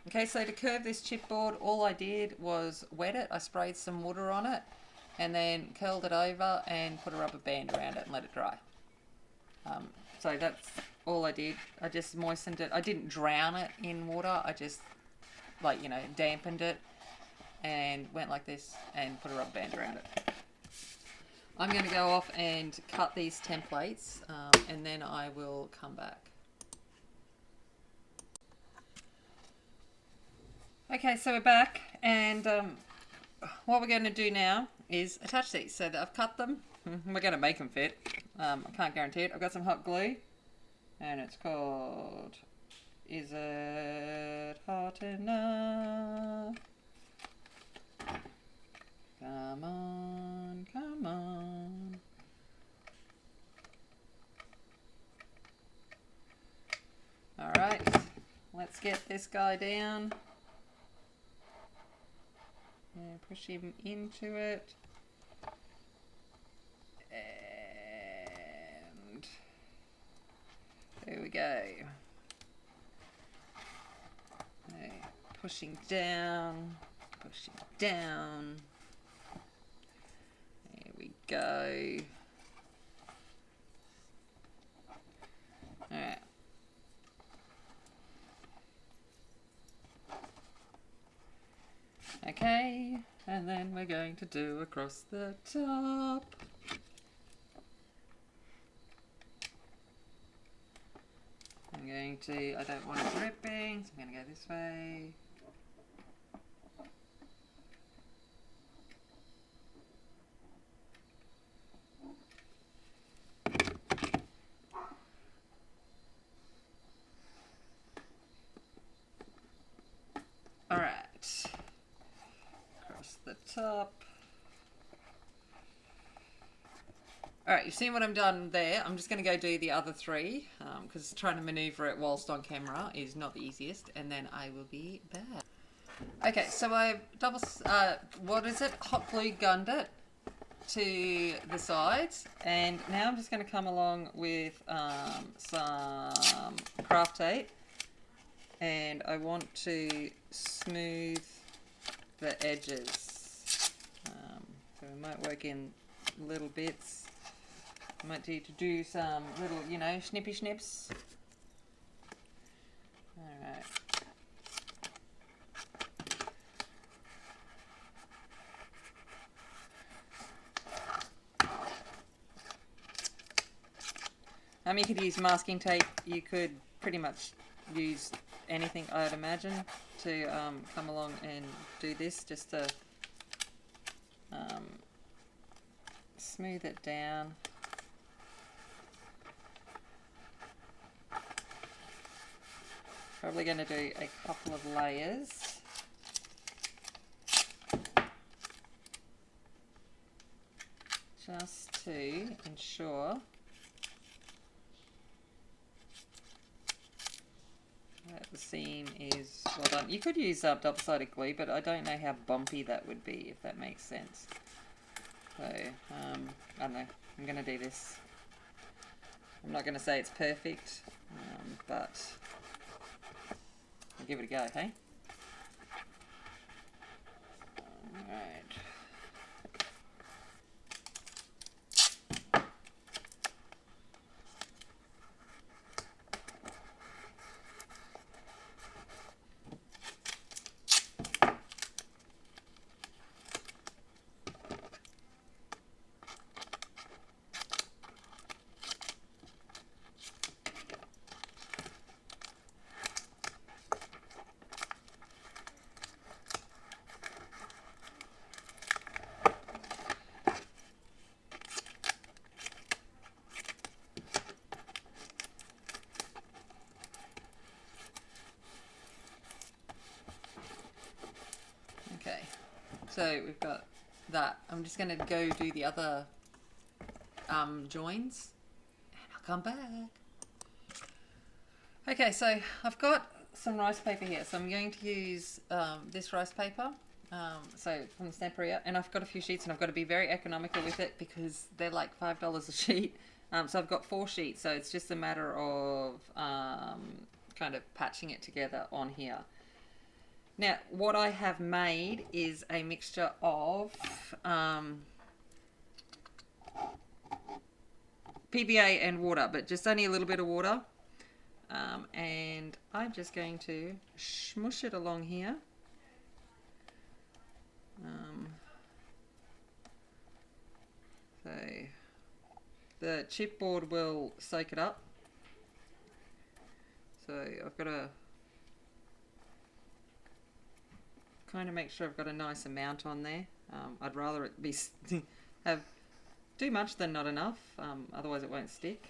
Okay, so to curve this chipboard, all I did was wet it. I sprayed some water on it and then curled it over and put a rubber band around it and let it dry. So that's all I did. I just moistened it. I didn't drown it in water. I just, like, you know, dampened it and went like this and put a rubber band around it. I'm going to go off and cut these templates and then I will come back. Okay, so we're back, and what we're going to do now is attach these. So that I've cut them. We're going to make them fit. I can't guarantee it. I've got some hot glue, and it's called Is It Hot Enough? Come on, come on. Alright, let's get this guy down. And push him into it. And there we go. Okay, pushing down, Push it down. There we go. Alright. Okay, and then we're going to do across the top. I'm going to, I don't want it dripping, so I'm going to go this way. Alright, across the top. Alright, you've seen what I've done there. I'm just going to go do the other three, because trying to maneuver it whilst on camera is not the easiest, and then I will be back. Okay, so I've hot glue gunned it to the sides, and now I'm just going to come along with some craft tape, and I want to smooth the edges. So we might work in little bits. I might need to do some little, you know, snippy snips. Alright. You could use masking tape. You could pretty much use anything, I'd imagine, to come along and do this, just to smooth it down. Probably going to do a couple of layers. Just to ensure that the seam is well done. You could use double-sided glue, but I don't know how bumpy that would be, if that makes sense. So, I don't know. I'm going to do this. I'm not going to say it's perfect, but I'll give it a go, hey? Alright. Okay, so we've got that. I'm just going to go do the other joins, and I'll come back. Okay, so I've got some rice paper here, so I'm going to use this rice paper, so from Stamperia, and I've got a few sheets, and I've got to be very economical with it because they're like $5 a sheet. So I've got 4 sheets, so it's just a matter of kind of patching it together on here. Now, what I have made is a mixture of PVA and water, but just only a little bit of water. And I'm just going to smush it along here. So the chipboard will soak it up. So I've got to kind of make sure I've got a nice amount on there. I'd rather it be have too much than not enough, otherwise it won't stick.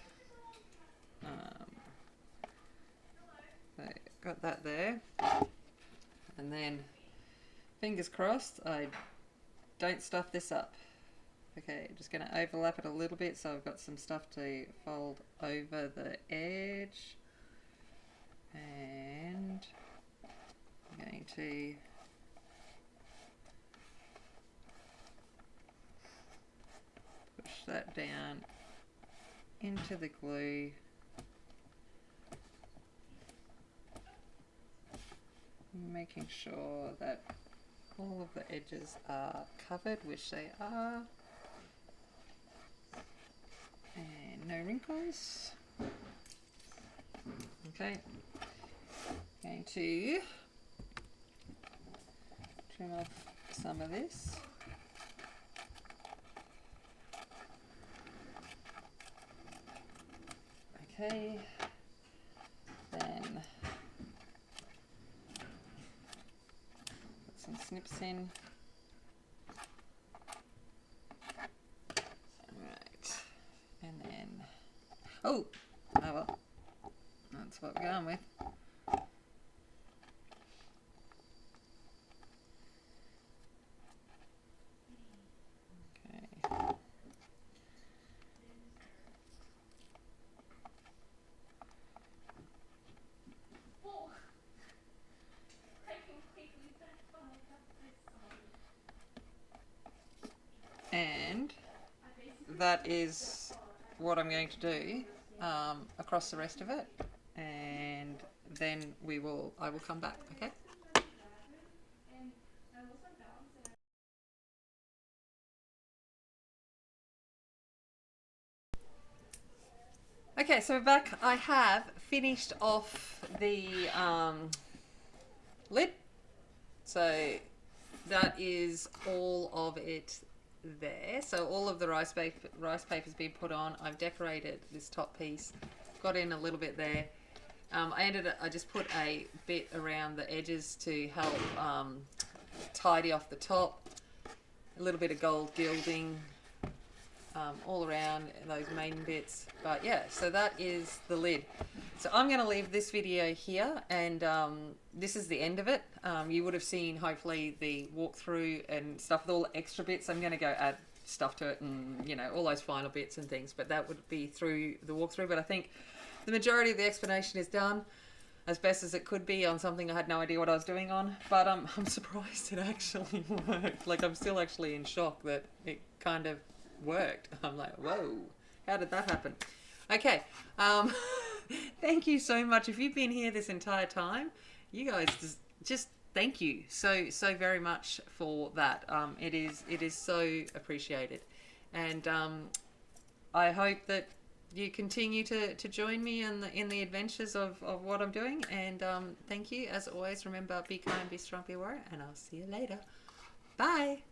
So got that there, and then fingers crossed I don't stuff this up. Okay, just going to overlap it a little bit so I've got some stuff to fold over the edge, and I'm going to push that down into the glue. Making sure that all of the edges are covered, which they are. And no wrinkles. Okay. Going to trim off some of this. Okay. Then put some snips in. Right. And then, oh well, that's what we're going with. Okay. And that is what I'm going to do across the rest of it, and then I will come back. Okay. Okay, so we're back. I have finished off the lid, so that is all of it there. So all of the rice paper's been put on. I've decorated this top piece, got in a little bit there. I just put a bit around the edges to help tidy off the top. A little bit of gold gilding all around those main bits. But yeah, so that is the lid. So I'm going to leave this video here, and this is the end of it. You would have seen hopefully the walkthrough and stuff with all the extra bits. I'm going to go add stuff to it and, you know, all those final bits and things, but that would be through the walkthrough. But I think the majority of the explanation is done as best as it could be on something I had no idea what I was doing on. But I'm surprised it actually worked. Like, I'm still actually in shock that it kind of worked. I'm like, whoa, how did that happen? Okay. Thank you so much. If you've been here this entire time, you guys just thank you so very much for that. It is so appreciated, and I hope that you continue to join me in the adventures of what I'm doing. And thank you as always. Remember, be kind, be strong, be a warrior, and I'll see you later. Bye.